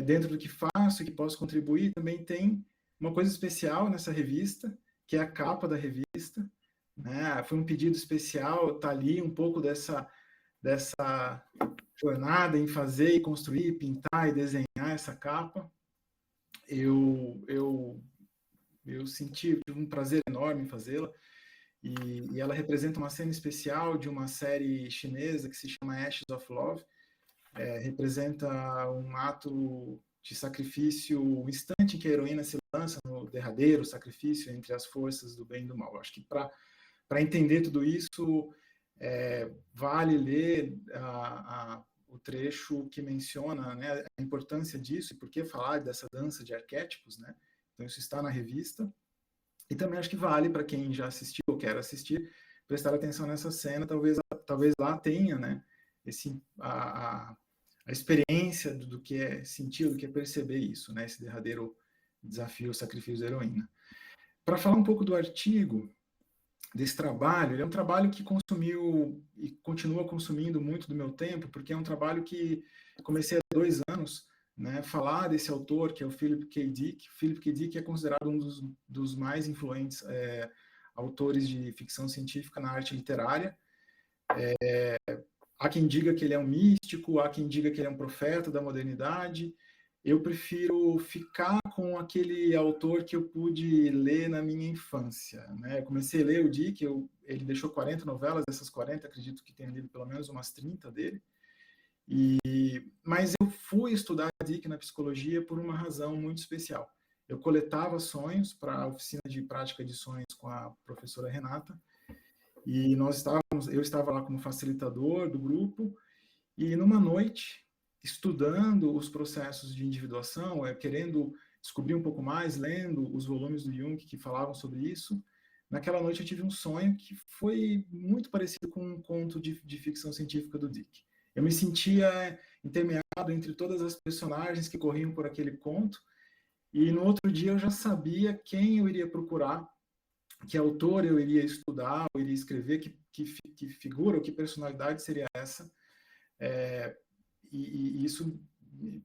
dentro do que faço e que posso contribuir, também tem uma coisa especial nessa revista, que é a capa da revista, né? Foi um pedido especial, tá ali um pouco dessa jornada em fazer e construir, pintar e desenhar essa capa. Eu senti um prazer enorme em fazê-la, e ela representa uma cena especial de uma série chinesa que se chama Ashes of Love. Representa um ato de sacrifício, o instante em que a heroína se lança no derradeiro sacrifício entre as forças do bem e do mal. Acho que para entender tudo isso, vale ler o trecho que menciona, né, a importância disso e por que falar dessa dança de arquétipos, né? Então isso está na revista. E também acho que vale para quem já assistiu ou quer assistir, prestar atenção nessa cena. Talvez lá tenha, né, a experiência do que é sentir, do que é perceber isso, né, esse derradeiro desafio, o sacrifício da heroína. Para falar um pouco do artigo, desse trabalho, ele é um trabalho que consumiu e continua consumindo muito do meu tempo, porque é um trabalho que comecei há 2 anos, né, falar desse autor, que é o Philip K. Dick. Philip K. Dick é considerado um dos mais influentes autores de ficção científica na arte literária. Há quem diga que ele é um místico, há quem diga que ele é um profeta da modernidade. Eu prefiro ficar com aquele autor que eu pude ler na minha infância, né? Eu comecei a ler o Dick, ele deixou 40 novelas, dessas 40, acredito que tenha lido pelo menos umas 30 dele. Mas eu fui estudar Dick na psicologia por uma razão muito especial. Eu coletava sonhos para a oficina de prática de sonhos com a professora Renata, e eu estava lá como facilitador do grupo, e numa noite, estudando os processos de individuação, querendo descobrir um pouco mais, lendo os volumes do Jung que falavam sobre isso, naquela noite eu tive um sonho que foi muito parecido com um conto de ficção científica do Dick. Eu me sentia intermeado entre todas as personagens que corriam por aquele conto, e no outro dia eu já sabia quem eu iria procurar, que autor eu iria estudar, eu iria escrever, que figura ou que personalidade seria essa. E isso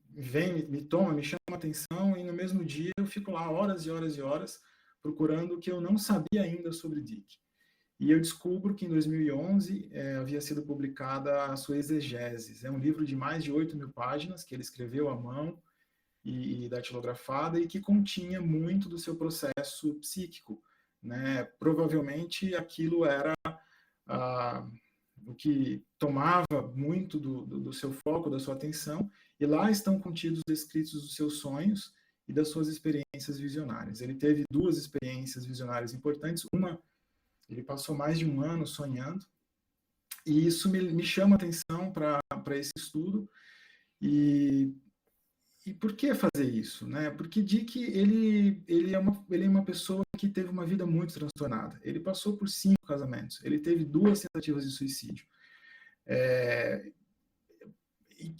me chama a atenção, e no mesmo dia eu fico lá horas e horas e horas procurando o que eu não sabia ainda sobre Dick. E eu descubro que em 2011 havia sido publicada a sua Exegeses. É um livro de mais de 8.000 páginas que ele escreveu à mão e datilografada, e que continha muito do seu processo psíquico, né? Provavelmente aquilo era o que tomava muito do seu foco, da sua atenção, e lá estão contidos os escritos dos seus sonhos e das suas experiências visionárias. Ele teve 2 experiências visionárias importantes. Uma, ele passou mais de 1 ano sonhando, e isso me chama a atenção para esse estudo. E por que fazer isso, né? Porque Dick, ele é uma pessoa que teve uma vida muito transtornada. Ele passou por 5 casamentos, ele teve 2 tentativas de suicídio.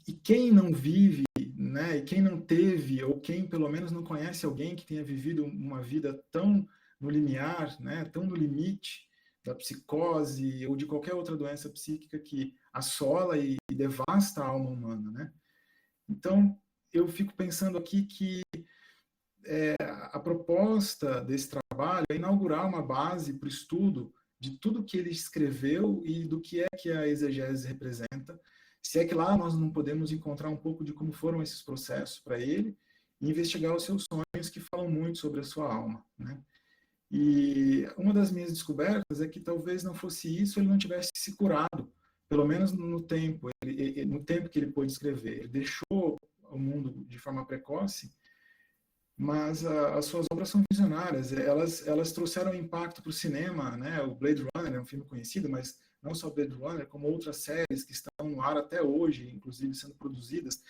E quem não vive, né, e quem não teve, ou quem pelo menos não conhece alguém que tenha vivido uma vida tão no limiar, né, tão no limite da psicose ou de qualquer outra doença psíquica que assola e devasta a alma humana, né? Então, eu fico pensando aqui que a proposta desse trabalho é inaugurar uma base para o estudo de tudo que ele escreveu e do que a exegese representa. Se é que lá nós não podemos encontrar um pouco de como foram esses processos para ele, e investigar os seus sonhos, que falam muito sobre a sua alma, né? E uma das minhas descobertas é que talvez não fosse isso, ele não tivesse se curado, pelo menos no tempo, no tempo que ele pôde escrever. Ele deixou o mundo de forma precoce, mas as suas obras são visionárias. Elas trouxeram impacto para o cinema, né? O Blade Runner é um filme conhecido, mas não só Blade Runner, como outras séries que estão no ar até hoje, inclusive sendo produzidas,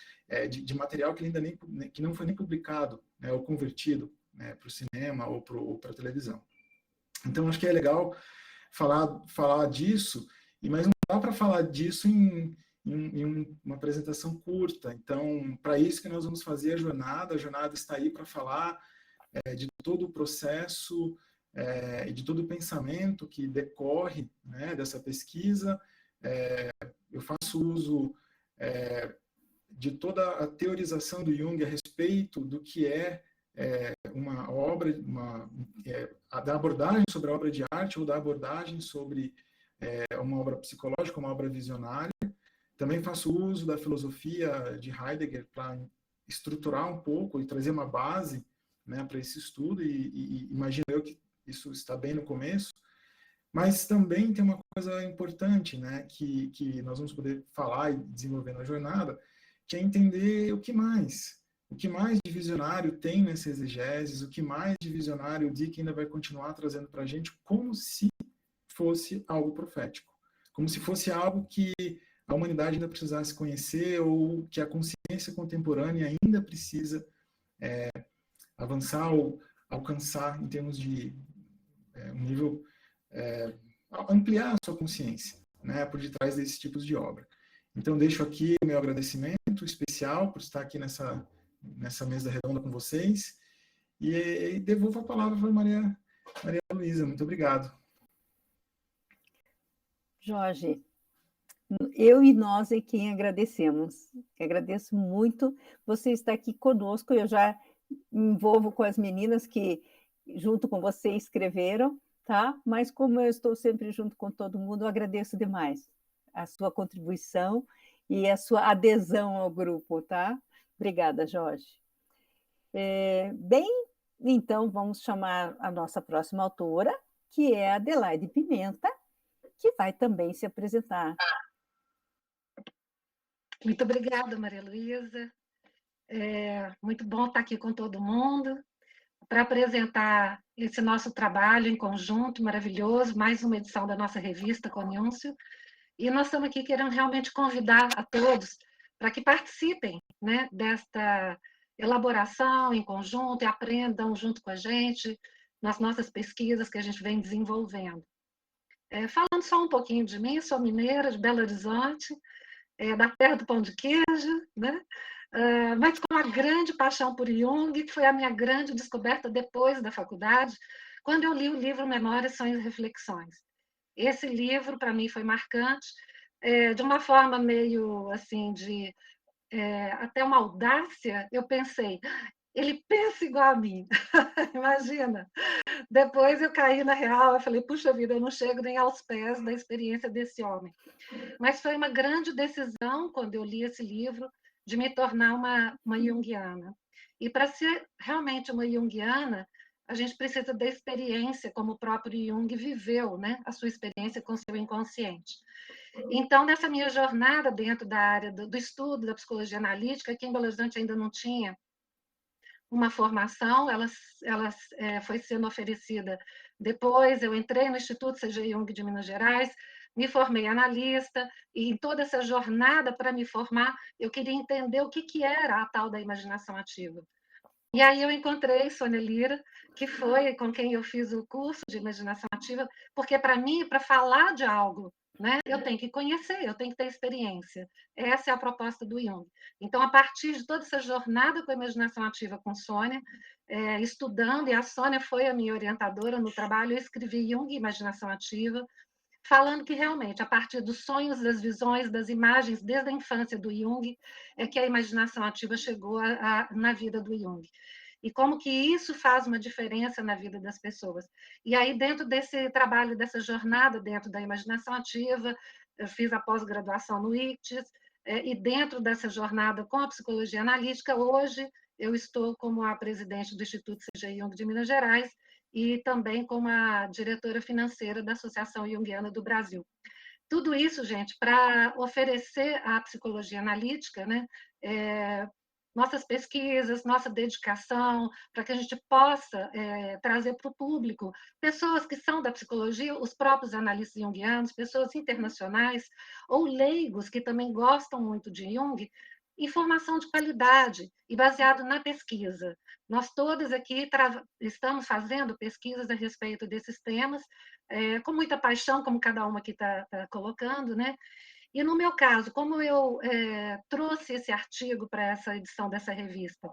de material que ainda que não foi nem publicado, né, ou convertido, né, para o cinema ou para a televisão. Então, acho que é legal falar disso, mas não dá para falar disso em uma apresentação curta. Então, para isso que nós vamos fazer a jornada está aí para falar de todo o processo e de todo o pensamento que decorre, né, dessa pesquisa. Eu faço uso de toda a teorização do Jung a respeito do que é uma obra, da abordagem sobre a obra de arte ou da abordagem sobre uma obra psicológica, uma obra visionária. Também faço uso da filosofia de Heidegger para estruturar um pouco e trazer uma base, né, para esse estudo, e imagino eu que isso está bem no começo, mas também tem uma coisa importante, né, que nós vamos poder falar e desenvolver na jornada, que é entender o que mais de visionário tem nessa exegese, o que mais de visionário o Dick ainda vai continuar trazendo para a gente, como se fosse algo profético, como se fosse algo que a humanidade ainda precisasse conhecer, ou que a consciência contemporânea ainda precisa avançar ou alcançar em termos de um nível, ampliar a sua consciência, né, por detrás desses tipos de obra. Então, deixo aqui o meu agradecimento especial por estar aqui nessa mesa redonda com vocês, e devolvo a palavra para Maria Luísa. Muito obrigado. Jorge, eu e nós é quem agradecemos. Agradeço muito você estar aqui conosco. Eu já me envolvo com as meninas que, junto com você, escreveram, tá? Mas como eu estou sempre junto com todo mundo, eu agradeço demais a sua contribuição e a sua adesão ao grupo, tá? Obrigada, Jorge. Bem, então vamos chamar a nossa próxima autora, que é a Adelaide Pimenta, que vai também se apresentar. Muito obrigada, Maria Luísa. Muito bom estar aqui com todo mundo para apresentar esse nosso trabalho em conjunto maravilhoso, mais uma edição da nossa revista Conúncio. E nós estamos aqui querendo realmente convidar a todos para que participem, né, desta elaboração em conjunto e aprendam junto com a gente nas nossas pesquisas que a gente vem desenvolvendo. Falando só um pouquinho de mim, sou mineira de Belo Horizonte, da terra do pão de queijo, né? Mas com uma grande paixão por Jung, que foi a minha grande descoberta depois da faculdade, quando eu li o livro Memórias, Sonhos e Reflexões. Esse livro, para mim, foi marcante, de uma forma meio assim, até uma audácia. Eu pensei, ele pensa igual a mim, imagina. Depois eu caí na real, eu falei, puxa vida, eu não chego nem aos pés da experiência desse homem. Mas foi uma grande decisão, quando eu li esse livro, de me tornar uma junguiana. E para ser realmente uma junguiana, a gente precisa da experiência, como o próprio Jung viveu, né? A sua experiência com seu inconsciente. Então, nessa minha jornada dentro da área do estudo da psicologia analítica, aqui em Belo Horizonte ainda não tinha uma formação, ela foi sendo oferecida depois. Eu entrei no Instituto C.G. Jung de Minas Gerais, me formei analista, e em toda essa jornada para me formar, eu queria entender o que era a tal da imaginação ativa. E aí eu encontrei Sônia Lira, que foi com quem eu fiz o curso de imaginação ativa, porque para mim, para falar de algo, né, eu tenho que conhecer, eu tenho que ter experiência. Essa é a proposta do Jung. Então, a partir de toda essa jornada com a imaginação ativa com Sônia, estudando, e a Sônia foi a minha orientadora no trabalho, eu escrevi Jung e Imaginação Ativa, falando que realmente, a partir dos sonhos, das visões, das imagens, desde a infância do Jung, é que a imaginação ativa chegou na vida do Jung. E como que isso faz uma diferença na vida das pessoas. E aí, dentro desse trabalho, dessa jornada, dentro da imaginação ativa, eu fiz a pós-graduação no ICTS, e dentro dessa jornada com a psicologia analítica, hoje eu estou como a presidente do Instituto C.G. Jung de Minas Gerais e também como a diretora financeira da Associação Jungiana do Brasil. Tudo isso, gente, para oferecer à psicologia analítica, né, nossas pesquisas, nossa dedicação, para que a gente possa trazer para o público pessoas que são da psicologia, os próprios analistas junguianos, pessoas internacionais, ou leigos que também gostam muito de Jung, informação de qualidade e baseado na pesquisa. Nós todas aqui estamos fazendo pesquisas a respeito desses temas, com muita paixão, como cada uma aqui está colocando, né? E no meu caso, como eu trouxe esse artigo para essa edição dessa revista?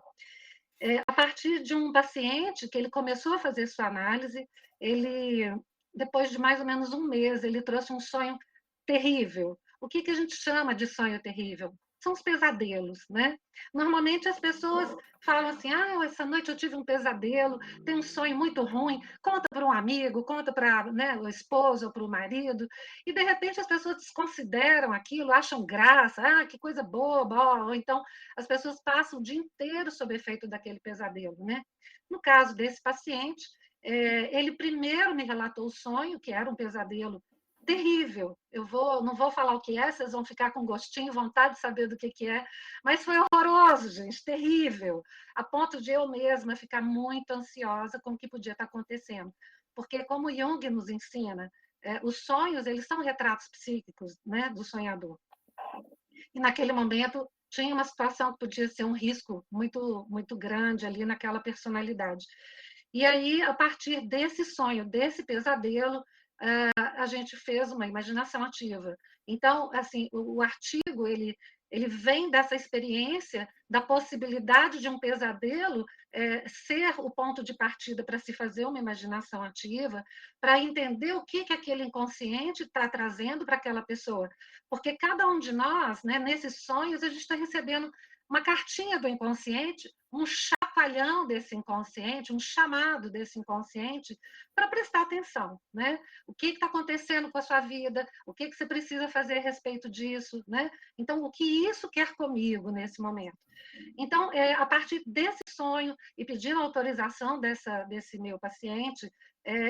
A partir de um paciente que ele começou a fazer sua análise, ele, depois de mais ou menos um mês, ele trouxe um sonho terrível. O que a gente chama de sonho terrível? São os pesadelos, né? Normalmente as pessoas falam assim, essa noite eu tive um pesadelo, tem um sonho muito ruim, conta para um amigo, conta para, né, o esposo ou para o marido, e de repente as pessoas desconsideram aquilo, acham graça, que coisa boba, ou então as pessoas passam o dia inteiro sob efeito daquele pesadelo, né? No caso desse paciente, ele primeiro me relatou o sonho, que era um pesadelo terrível. Não vou falar o que é, vocês vão ficar com gostinho, vontade de saber do que é, mas foi horroroso, gente, terrível, a ponto de eu mesma ficar muito ansiosa com o que podia estar acontecendo. Porque, como Jung nos ensina, os sonhos, eles são retratos psíquicos, né, do sonhador. E naquele momento tinha uma situação que podia ser um risco muito, muito grande ali naquela personalidade. E aí, a partir desse sonho, desse pesadelo, a gente fez uma imaginação ativa. Então, assim, o artigo, ele vem dessa experiência da possibilidade de um pesadelo ser o ponto de partida para se fazer uma imaginação ativa, para entender o que aquele inconsciente está trazendo para aquela pessoa. Porque cada um de nós, né, nesses sonhos, a gente está recebendo uma cartinha do inconsciente, um chacoalhão desse inconsciente, um chamado desse inconsciente para prestar atenção, né? O que está acontecendo com a sua vida? O que você precisa fazer a respeito disso, né? Então, o que isso quer comigo nesse momento? Então, a partir desse sonho e pedindo autorização desse meu paciente,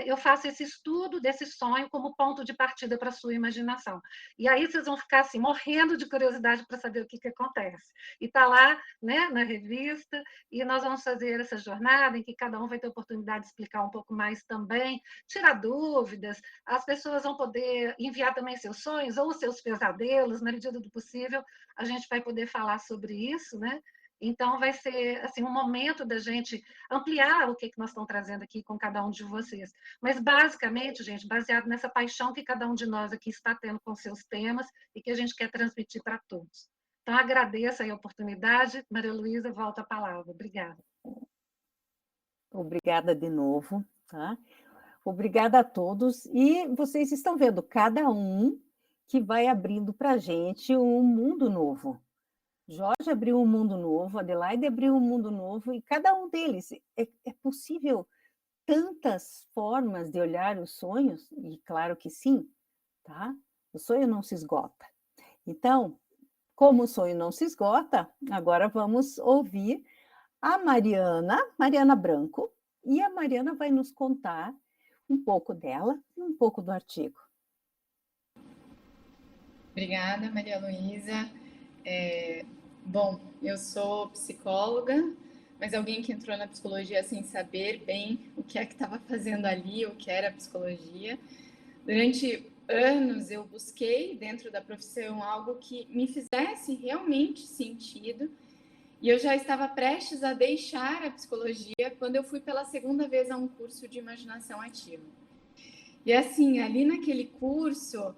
eu faço esse estudo desse sonho como ponto de partida para a sua imaginação. E aí vocês vão ficar assim, morrendo de curiosidade para saber o que acontece. E está lá, né, na revista, e nós vamos fazer essa jornada em que cada um vai ter a oportunidade de explicar um pouco mais também, tirar dúvidas, as pessoas vão poder enviar também seus sonhos ou seus pesadelos, na medida do possível, a gente vai poder falar sobre isso, né? Então, vai ser assim, um momento da gente ampliar o que nós estamos trazendo aqui com cada um de vocês. Mas, basicamente, gente, baseado nessa paixão que cada um de nós aqui está tendo com seus temas e que a gente quer transmitir para todos. Então, agradeço aí a oportunidade. Maria Luísa, volta a palavra. Obrigada. Obrigada de novo, tá? Obrigada a todos. E vocês estão vendo cada um que vai abrindo para a gente um mundo novo. Jorge abriu um mundo novo, Adelaide abriu um mundo novo, e cada um deles, é possível tantas formas de olhar os sonhos, e claro que sim, tá? O sonho não se esgota. Então, como o sonho não se esgota, agora vamos ouvir a Mariana Branco, e a Mariana vai nos contar um pouco dela e um pouco do artigo. Obrigada, Maria Luísa. Bom, eu sou psicóloga, mas alguém que entrou na psicologia sem saber bem o que é que estava fazendo ali, o que era psicologia. Durante anos eu busquei dentro da profissão algo que me fizesse realmente sentido, e eu já estava prestes a deixar a psicologia quando eu fui pela segunda vez a um curso de imaginação ativa. E assim, ali naquele curso,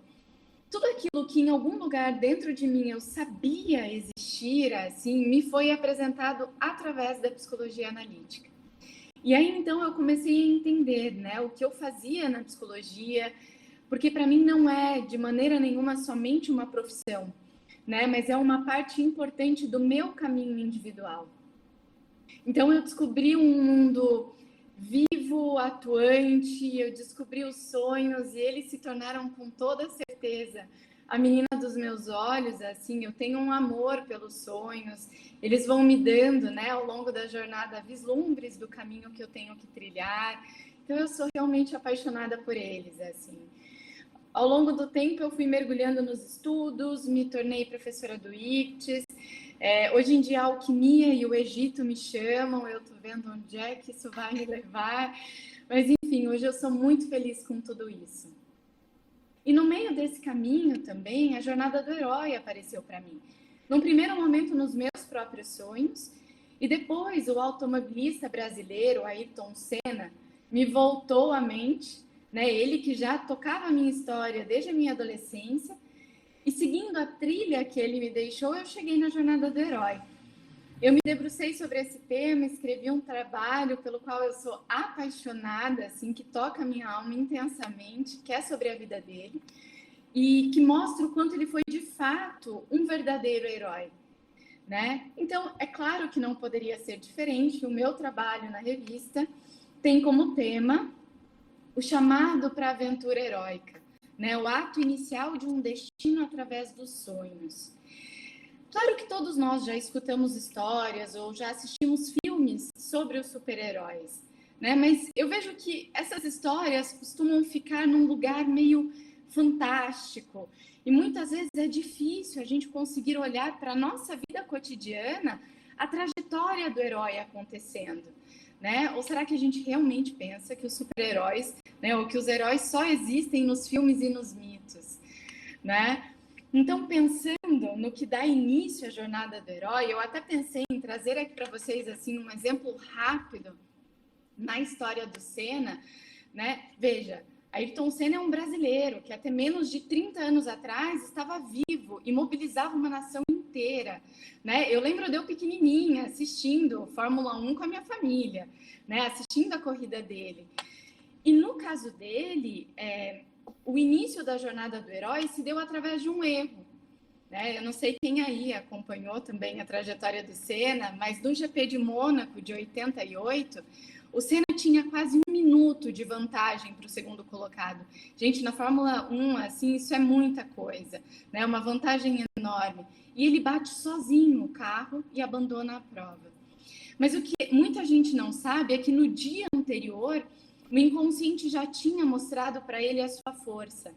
tudo aquilo que em algum lugar dentro de mim eu sabia existir, assim, me foi apresentado através da psicologia analítica. E aí, então, eu comecei a entender, né, o que eu fazia na psicologia, porque para mim não é, de maneira nenhuma, somente uma profissão, né, mas é uma parte importante do meu caminho individual. Então, eu descobri um mundo vivo, atuante, eu descobri os sonhos e eles se tornaram com toda certeza a menina dos meus olhos, assim, eu tenho um amor pelos sonhos, eles vão me dando, né, ao longo da jornada, vislumbres do caminho que eu tenho que trilhar, então eu sou realmente apaixonada por eles, assim. Ao longo do tempo eu fui mergulhando nos estudos, me tornei professora do ICTS, hoje em dia a alquimia e o Egito me chamam, eu tô vendo onde é que isso vai me levar, mas enfim, hoje eu sou muito feliz com tudo isso. E no meio desse caminho também, a jornada do herói apareceu para mim. Num primeiro momento, nos meus próprios sonhos, e depois o automobilista brasileiro, Ayrton Senna, me voltou à mente, né? Ele que já tocava a minha história desde a minha adolescência, e seguindo a trilha que ele me deixou, eu cheguei na jornada do herói. Eu me debrucei sobre esse tema, escrevi um trabalho pelo qual eu sou apaixonada, assim, que toca a minha alma intensamente, que é sobre a vida dele, e que mostra o quanto ele foi, de fato, um verdadeiro herói, né? Então, é claro que não poderia ser diferente. O meu trabalho na revista tem como tema o chamado para a aventura heróica, né? O ato inicial de um destino através dos sonhos. Claro que todos nós já escutamos histórias ou já assistimos filmes sobre os super-heróis, né? Mas eu vejo que essas histórias costumam ficar num lugar meio fantástico e muitas vezes é difícil a gente conseguir olhar para a nossa vida cotidiana a trajetória do herói acontecendo, né? Ou será que a gente realmente pensa que os super-heróis, né, ou que os heróis só existem nos filmes e nos mitos, né? Então, pensando no que dá início à jornada do herói, eu até pensei em trazer aqui para vocês assim um exemplo rápido na história do Senna, né? Veja, Ayrton Senna é um brasileiro que até menos de 30 anos atrás estava vivo e mobilizava uma nação inteira, né? Eu lembro de eu pequenininha assistindo Fórmula 1 com a minha família, né? Assistindo a corrida dele. E no caso dele, o início da jornada do herói se deu através de um erro, né? Eu não sei quem aí acompanhou também a trajetória do Senna, mas no GP de Mônaco de 88, o Senna tinha quase 1 minuto de vantagem para o segundo colocado. Gente, na Fórmula 1, assim, isso é muita coisa, né? Uma vantagem enorme. E ele bate sozinho o carro e abandona a prova. Mas o que muita gente não sabe é que no dia anterior, o inconsciente já tinha mostrado para ele a sua força,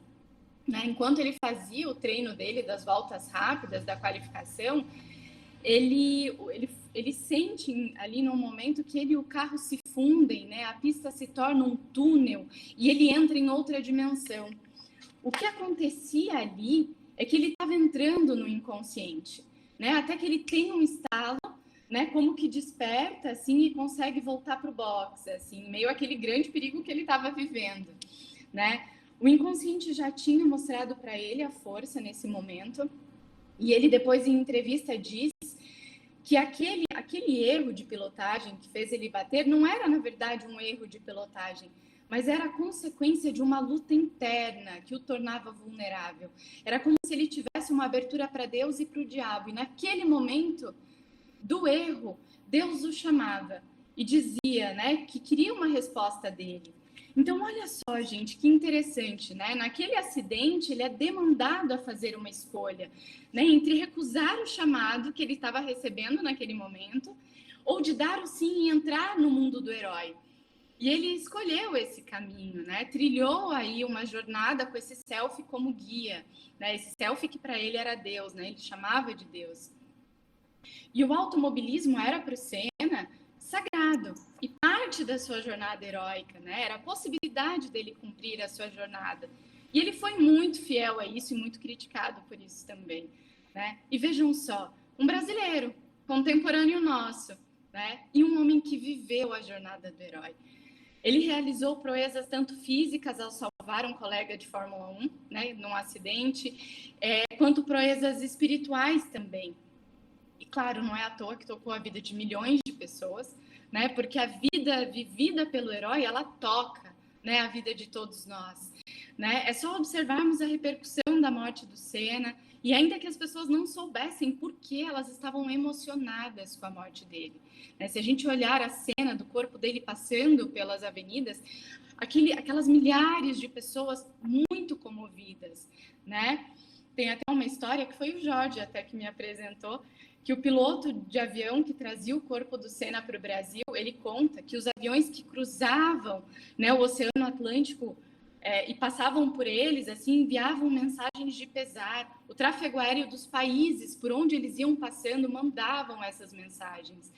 né? Enquanto ele fazia o treino dele das voltas rápidas, da qualificação, ele sente ali num momento que ele e o carro se fundem, né? A pista se torna um túnel e ele entra em outra dimensão. O que acontecia ali é que ele estava entrando no inconsciente, né? Até que ele tem um estalo, né, como que desperta, assim, e consegue voltar para o box, assim, meio aquele grande perigo que ele estava vivendo, né? O inconsciente já tinha mostrado para ele a força nesse momento, e ele depois em entrevista diz que aquele erro de pilotagem que fez ele bater não era, na verdade, um erro de pilotagem, mas era a consequência de uma luta interna que o tornava vulnerável. Era como se ele tivesse uma abertura para Deus e para o diabo, e naquele momento do erro, Deus o chamava e dizia, né, que queria uma resposta dele. Então, olha só, gente, que interessante, né? Naquele acidente, ele é demandado a fazer uma escolha, né, entre recusar o chamado que ele estava recebendo naquele momento ou de dar o sim e entrar no mundo do herói. E ele escolheu esse caminho, né? Trilhou aí uma jornada com esse selfie como guia, né? Esse selfie que para ele era Deus, né? Ele chamava de Deus. E o automobilismo era para o Senna sagrado e parte da sua jornada heróica, né? Era a possibilidade dele cumprir a sua jornada. E ele foi muito fiel a isso e muito criticado por isso também, né? E vejam só, um brasileiro, contemporâneo nosso, né? E um homem que viveu a jornada do herói. Ele realizou proezas tanto físicas ao salvar um colega de Fórmula 1, né, num acidente, quanto proezas espirituais também. E claro, não é à toa que tocou a vida de milhões de pessoas, né? Porque a vida vivida pelo herói, ela toca, né, a vida de todos nós, né? É só observarmos a repercussão da morte do Senna, e ainda que as pessoas não soubessem por que elas estavam emocionadas com a morte dele, né? Se a gente olhar a cena do corpo dele passando pelas avenidas, aquelas milhares de pessoas muito comovidas, né? tem até uma história que foi o Jorge até que me apresentou, que o piloto de avião que trazia o corpo do Senna para o Brasil, ele conta que os aviões que cruzavam, né, o Oceano Atlântico e passavam por eles, assim, enviavam mensagens de pesar. O tráfego aéreo dos países por onde eles iam passando mandavam essas mensagens.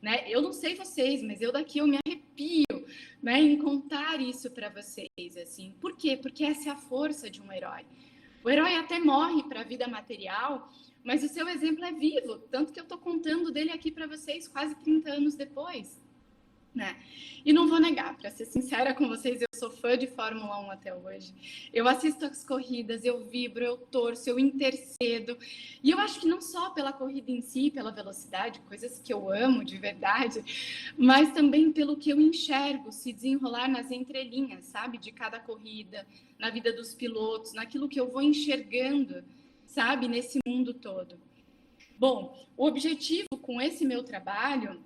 Né? Eu não sei vocês, mas eu daqui eu me arrepio, né, em contar isso para vocês. Assim. Por quê? Porque essa é a força de um herói. O herói até morre para a vida material, mas o seu exemplo é vivo, tanto que eu estou contando dele aqui para vocês quase 30 anos depois. Né? E não vou negar, para ser sincera com vocês, eu sou fã de Fórmula 1 até hoje. Eu assisto as corridas, eu vibro, eu torço, eu intercedo. E eu acho que não só pela corrida em si, pela velocidade, coisas que eu amo de verdade, mas também pelo que eu enxergo se desenrolar nas entrelinhas, sabe? De cada corrida, na vida dos pilotos, naquilo que eu vou enxergando, sabe? Nesse mundo todo. Bom, o objetivo com esse meu trabalho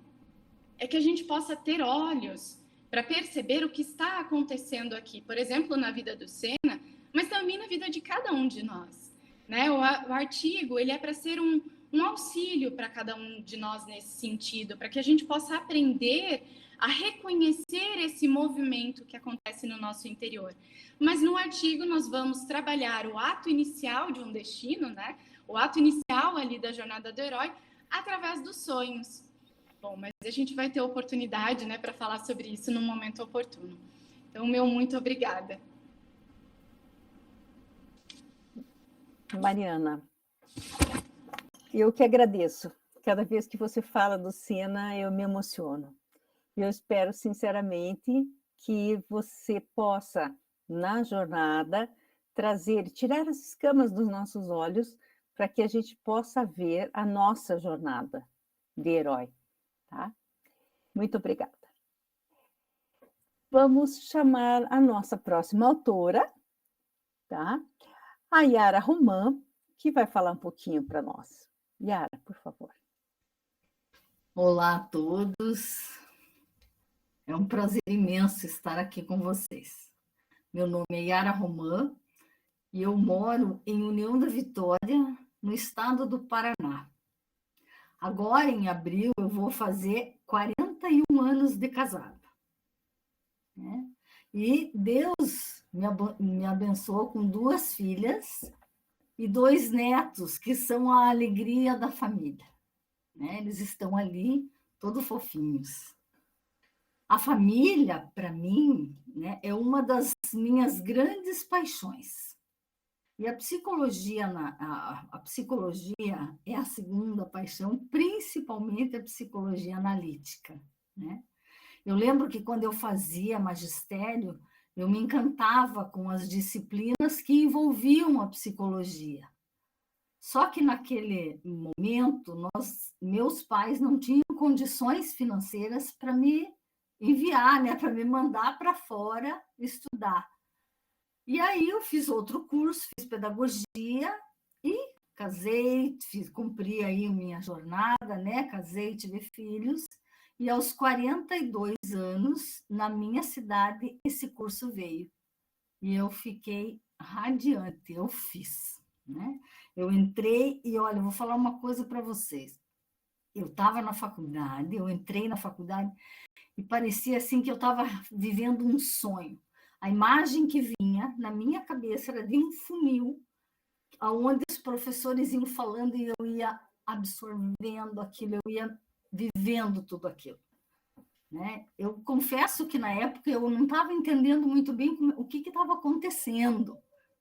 é que a gente possa ter olhos para perceber o que está acontecendo aqui, por exemplo, na vida do Senna, mas também na vida de cada um de nós. Né? O artigo ele é para ser um auxílio para cada um de nós nesse sentido, para que a gente possa aprender a reconhecer esse movimento que acontece no nosso interior. Mas no artigo nós vamos trabalhar o ato inicial de um destino, né? O ato inicial ali da jornada do herói, através dos sonhos. Bom, mas a gente vai ter oportunidade, né, para falar sobre isso no momento oportuno. Então, meu muito obrigada. Mariana, eu que agradeço. Cada vez que você fala do Senna, eu me emociono. Eu espero, sinceramente, que você possa, na jornada, tirar as escamas dos nossos olhos para que a gente possa ver a nossa jornada de herói. Tá? Muito obrigada. Vamos chamar a nossa próxima autora, tá? A Yara Roman, que vai falar um pouquinho para nós. Yara, por favor. Olá a todos. É um prazer imenso estar aqui com vocês. Meu nome é Yara Roman e eu moro em União da Vitória, no estado do Paraná. Agora, em abril, eu vou fazer 41 anos de casada. Né? E Deus me abençoou com 2 filhas e 2 netos, que são a alegria da família. Né? Eles estão ali, todos fofinhos. A família, para mim, né, é uma das minhas grandes paixões. E a psicologia, a psicologia é a segunda paixão, principalmente a psicologia analítica. Né? Eu lembro que quando eu fazia magistério, eu me encantava com as disciplinas que envolviam a psicologia. Só que naquele momento, meus pais não tinham condições financeiras para me enviar, né, para me mandar para fora estudar. E aí eu fiz outro curso, fiz pedagogia e casei, cumpri aí minha jornada, né? Casei, tive filhos, e aos 42 anos, na minha cidade, esse curso veio. E eu fiquei radiante, eu fiz, né? Eu entrei e, olha, eu vou falar uma coisa para vocês. Eu estava na faculdade, eu entrei na faculdade e parecia assim que eu estava vivendo um sonho. A imagem que vinha na minha cabeça era de um funil, onde os professores iam falando e eu ia absorvendo aquilo, eu ia vivendo tudo aquilo. Né? Eu confesso que, na época, eu não estava entendendo muito bem o que estava acontecendo.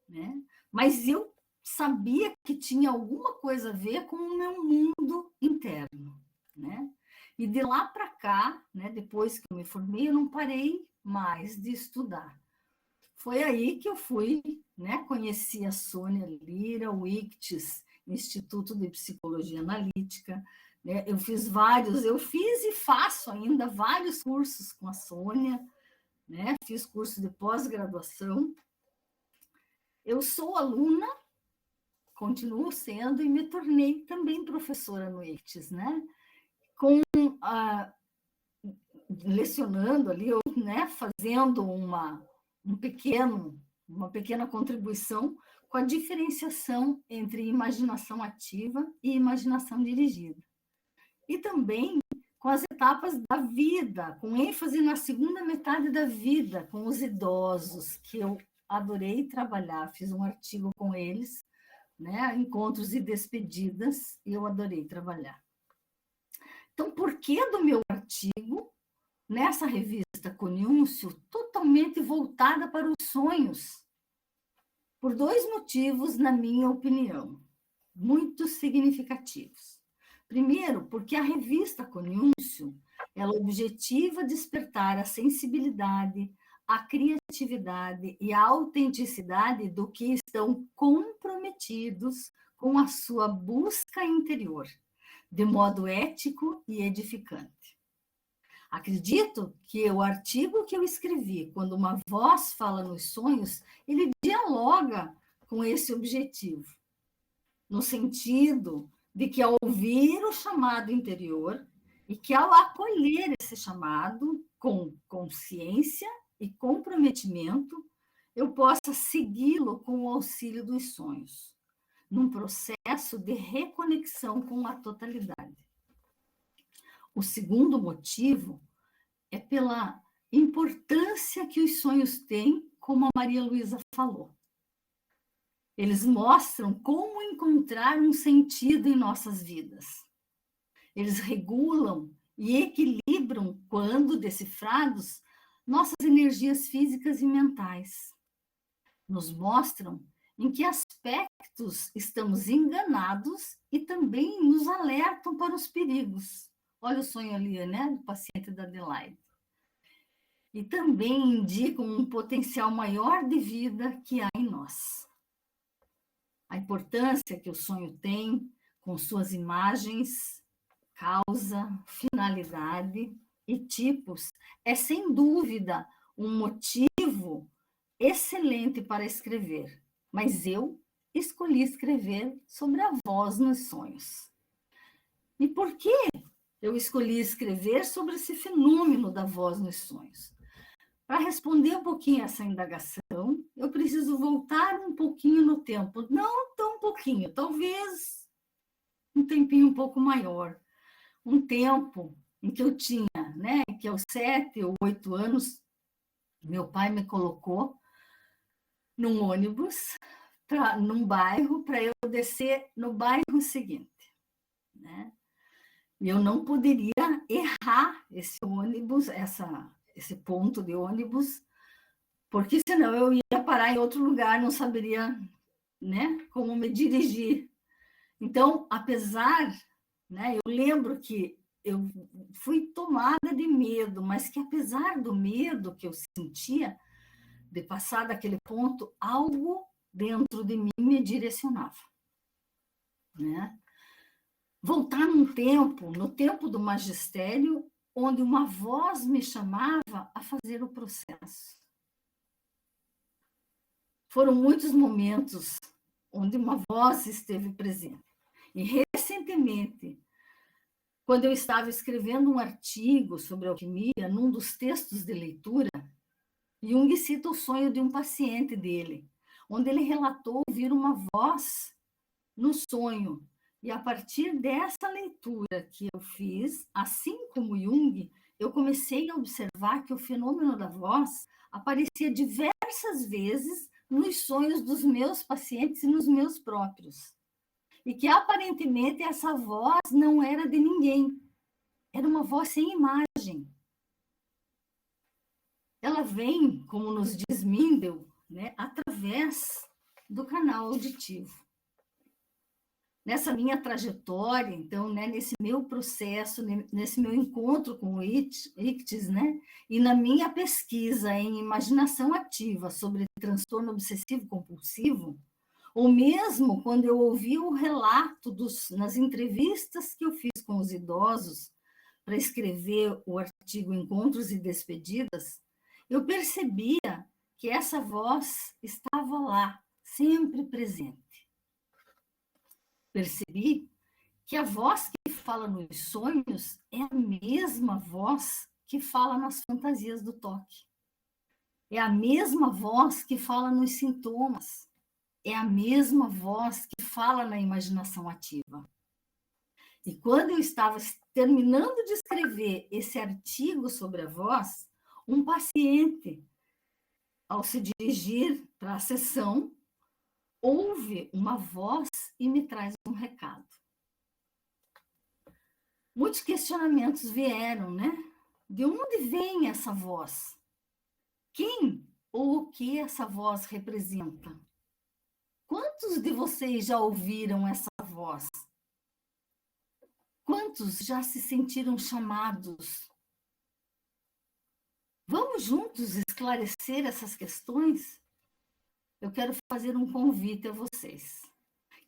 Né? Mas eu sabia que tinha alguma coisa a ver com o meu mundo interno. Né? E de lá para cá, né, depois que eu me formei, eu não parei mais de estudar. Foi aí que eu fui, né, conheci a Sônia Lira, o ICTS, Instituto de Psicologia Analítica, né, eu fiz e faço ainda vários cursos com a Sônia, né, fiz curso de pós-graduação. Eu sou aluna, continuo sendo, e me tornei também professora no ICTS, né, lecionando ali, né, fazendo uma pequena contribuição com a diferenciação entre imaginação ativa e imaginação dirigida. E também com as etapas da vida, com ênfase na segunda metade da vida, com os idosos, que eu adorei trabalhar, fiz um artigo com eles, né? Encontros e despedidas, e eu adorei trabalhar. Então, por que do meu artigo, nessa revista Conúncio, totalmente voltada para os sonhos? Por 2 motivos, na minha opinião, muito significativos. Primeiro, porque a revista Conúncio, ela objetiva despertar a sensibilidade, a criatividade e a autenticidade do que estão comprometidos com a sua busca interior, de modo ético e edificante. Acredito que o artigo que eu escrevi, Quando uma Voz Fala nos Sonhos, ele dialoga com esse objetivo, no sentido de que, ao ouvir o chamado interior e que, ao acolher esse chamado com consciência e comprometimento, eu possa segui-lo com o auxílio dos sonhos, num processo de reconexão com a totalidade. O segundo motivo é pela importância que os sonhos têm, como a Maria Luísa falou. Eles mostram como encontrar um sentido em nossas vidas. Eles regulam e equilibram, quando decifrados, nossas energias físicas e mentais. Nos mostram em que aspectos estamos enganados e também nos alertam para os perigos. Olha o sonho ali, né, do paciente da Adelaide. E também indicam um potencial maior de vida que há em nós. A importância que o sonho tem com suas imagens, causa, finalidade e tipos é, sem dúvida, um motivo excelente para escrever. Mas eu escolhi escrever sobre a voz nos sonhos. E por que eu escolhi escrever sobre esse fenômeno da voz nos sonhos? Para responder um pouquinho essa indagação, eu preciso voltar um pouquinho no tempo. Não tão pouquinho, talvez um tempinho um pouco maior. Um tempo em que eu tinha, né, que aos 7 ou 8 anos, meu pai me colocou num ônibus, num bairro, para eu descer no bairro seguinte, né? E eu não poderia errar esse ônibus, esse ponto de ônibus, porque senão eu ia parar em outro lugar, não saberia, né, como me dirigir. Então, apesar, né, eu lembro que eu fui tomada de medo, mas que apesar do medo que eu sentia de passar daquele ponto, algo dentro de mim me direcionava, né? Voltar no tempo do magistério, onde uma voz me chamava a fazer o processo. Foram muitos momentos onde uma voz esteve presente. E recentemente, quando eu estava escrevendo um artigo sobre alquimia, num dos textos de leitura, Jung cita o sonho de um paciente dele, onde ele relatou ouvir uma voz no sonho. E a partir dessa leitura que eu fiz, assim como Jung, eu comecei a observar que o fenômeno da voz aparecia diversas vezes nos sonhos dos meus pacientes e nos meus próprios. E que aparentemente essa voz não era de ninguém, era uma voz sem imagem. Ela vem, como nos diz Mindel, né, através do canal auditivo. Nessa minha trajetória, então, né, nesse meu processo, nesse meu encontro com o Ictus, né, e na minha pesquisa em imaginação ativa sobre transtorno obsessivo-compulsivo, ou mesmo quando eu ouvi o relato nas entrevistas que eu fiz com os idosos para escrever o artigo Encontros e Despedidas, eu percebia que essa voz estava lá, sempre presente. Percebi que a voz que fala nos sonhos é a mesma voz que fala nas fantasias do toque. É a mesma voz que fala nos sintomas. é a mesma voz que fala na imaginação ativa. E quando eu estava terminando de escrever esse artigo sobre a voz, um paciente, ao se dirigir para a sessão, ouve uma voz e me traz um recado. Muitos questionamentos vieram, né? De onde vem essa voz? Quem ou o que essa voz representa? Quantos de vocês já ouviram essa voz? Quantos já se sentiram chamados? Vamos juntos esclarecer essas questões? Eu quero fazer um convite a vocês.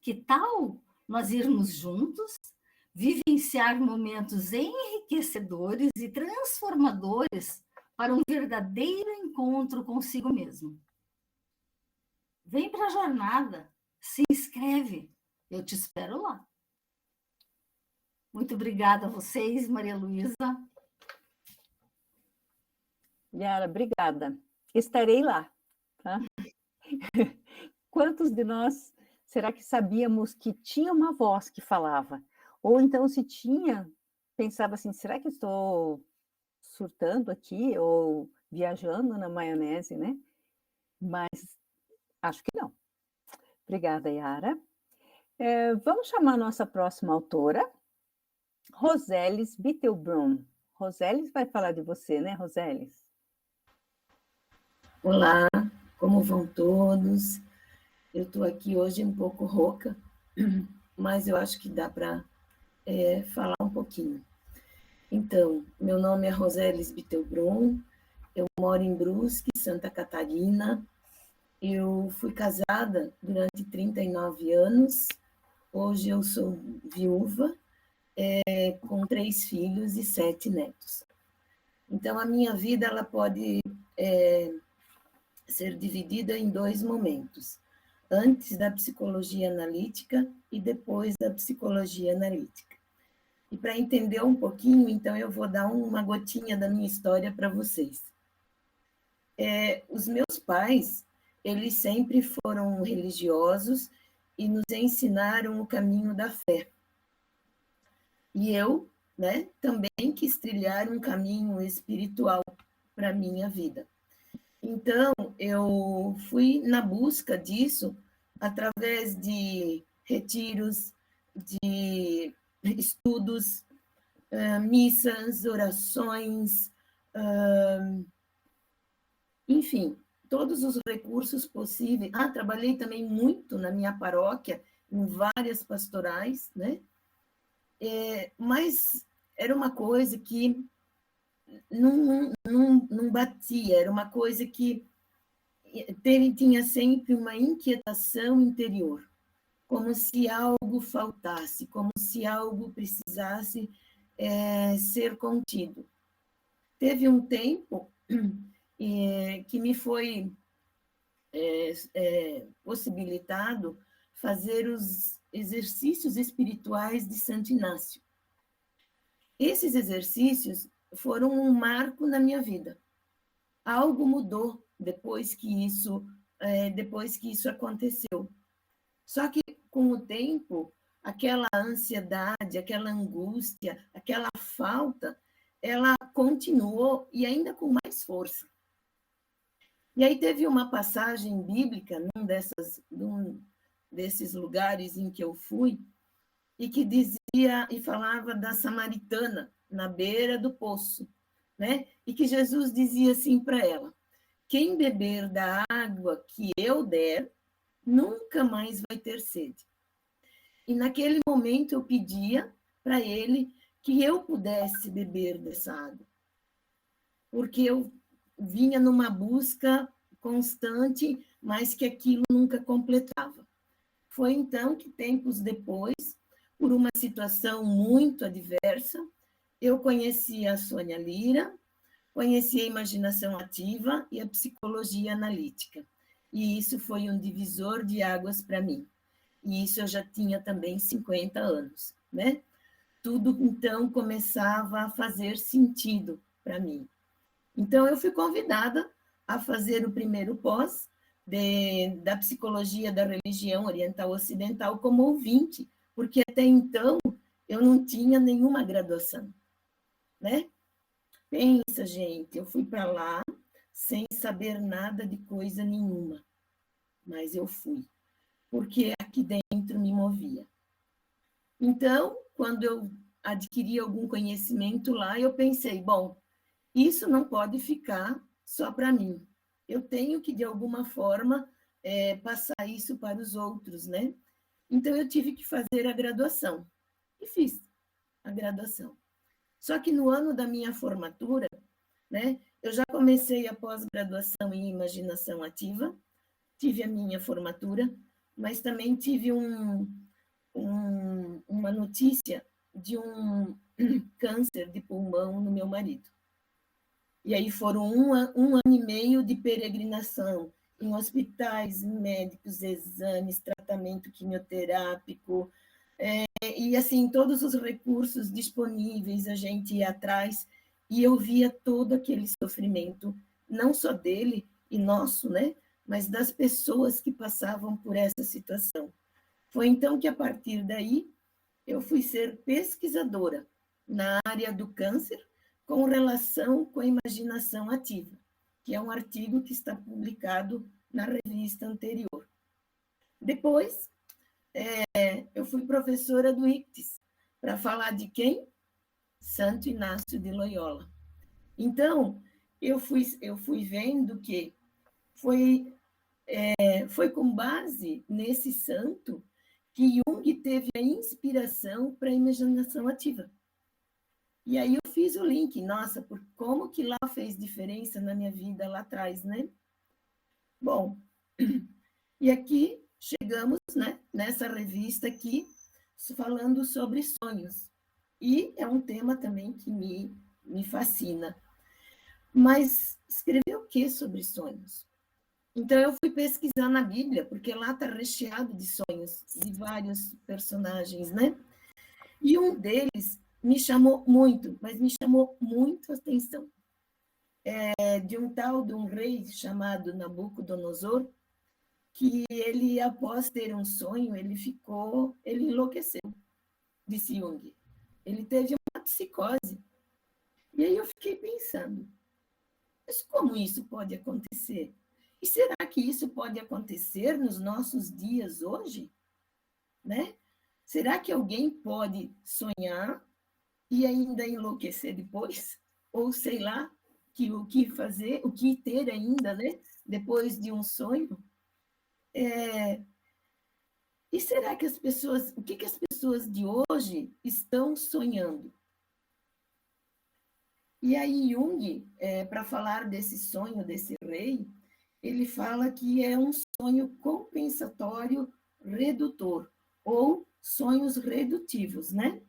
Que tal nós irmos juntos, vivenciar momentos enriquecedores e transformadores para um verdadeiro encontro consigo mesmo? Vem para a jornada, se inscreve, eu te espero lá. Muito obrigada a vocês, Maria Luísa. Yara, obrigada. Estarei lá, tá? Quantos de nós será que sabíamos que tinha uma voz que falava? Ou então, se tinha, pensava assim, será que estou surtando aqui ou viajando na maionese, né? Mas acho que não. Obrigada, Yara. Vamos chamar a nossa próxima autora, Rosélis Bittelbrun. Rosélis vai falar de você, né, Rosélis? Olá, como vão todos? Eu estou aqui hoje um pouco rouca, mas eu acho que dá para falar um pouquinho. Então, meu nome é Rosélis Bittelbrun, eu moro em Brusque, Santa Catarina. Eu fui casada durante 39 anos, hoje eu sou viúva, com 3 filhos e 7 netos. Então, a minha vida ela pode ser dividida em 2 momentos, antes da psicologia analítica e depois da psicologia analítica. E para entender um pouquinho, então, eu vou dar uma gotinha da minha história para vocês. Os meus pais, eles sempre foram religiosos e nos ensinaram o caminho da fé. E eu, né, também quis trilhar um caminho espiritual para a minha vida. Então, eu fui na busca disso através de retiros, de estudos, missas, orações, enfim, todos os recursos possíveis. Trabalhei também muito na minha paróquia, em várias pastorais, né? Mas era uma coisa que não batia, era uma coisa que tinha sempre uma inquietação interior, como se algo faltasse, como se algo precisasse ser contido. Teve um tempo que me foi possibilitado fazer os exercícios espirituais de Santo Inácio. Esses exercícios foram um marco na minha vida. Algo mudou depois que isso aconteceu. Só que, com o tempo, aquela ansiedade, aquela angústia, aquela falta, ela continuou e ainda com mais força. E aí teve uma passagem bíblica num desses lugares em que eu fui, e que dizia e falava da samaritana na beira do poço, né? E que Jesus dizia assim para ela: quem beber da água que eu der, nunca mais vai ter sede. E naquele momento eu pedia para ele que eu pudesse beber dessa água, porque eu vinha numa busca constante, mas que aquilo nunca completava. Foi então que, tempos depois, por uma situação muito adversa, eu conheci a Sônia Lira, conheci a imaginação ativa e a psicologia analítica. E isso foi um divisor de águas para mim. E isso eu já tinha também 50 anos, né? Tudo, então, começava a fazer sentido para mim. Então, eu fui convidada a fazer o primeiro pós da psicologia da religião oriental ocidental como ouvinte, porque até então eu não tinha nenhuma graduação, né? Pensa, gente, eu fui para lá sem saber nada de coisa nenhuma, mas eu fui, porque aqui dentro me movia. Então, quando eu adquiri algum conhecimento lá, eu pensei, bom, isso não pode ficar só para mim. Eu tenho que, de alguma forma, passar isso para os outros, né? Então, eu tive que fazer a graduação. E fiz a graduação. Só que no ano da minha formatura, né, eu já comecei a pós-graduação em imaginação ativa, tive a minha formatura, mas também tive uma notícia de um câncer de pulmão no meu marido. E aí foram um ano e meio de peregrinação em hospitais, médicos, exames, tratamento quimioterápico, e assim, todos os recursos disponíveis a gente ia atrás, e eu via todo aquele sofrimento, não só dele e nosso, né, mas das pessoas que passavam por essa situação. Foi então que, a partir daí, eu fui ser pesquisadora na área do câncer, com relação com a imaginação ativa, que é um artigo que está publicado na revista anterior. Depois, eu fui professora do ICTES, para falar de quem? Santo Inácio de Loyola. Então, eu fui vendo que foi com base nesse santo que Jung teve a inspiração para a imaginação ativa. E aí eu fiz o link, nossa, por como que lá fez diferença na minha vida lá atrás, né? Bom, e aqui chegamos, né, nessa revista aqui, falando sobre sonhos. E é um tema também que me fascina. Mas escrever o que sobre sonhos? Então, eu fui pesquisar na Bíblia, porque lá está recheado de sonhos, de vários personagens, né? E um deles me chamou muito, mas me chamou muito a atenção. De um tal de um rei chamado Nabucodonosor, que ele, após ter um sonho, ele enlouqueceu, disse Jung. Ele teve uma psicose. E aí eu fiquei pensando, mas como isso pode acontecer? E será que isso pode acontecer nos nossos dias hoje? Né? Será que alguém pode sonhar e ainda enlouquecer depois? Ou sei lá, o que fazer, o que ter ainda, né? Depois de um sonho? E será que o que as pessoas de hoje estão sonhando? E aí Jung, para falar desse sonho desse rei, ele fala que é um sonho compensatório redutor, ou sonhos redutivos, né?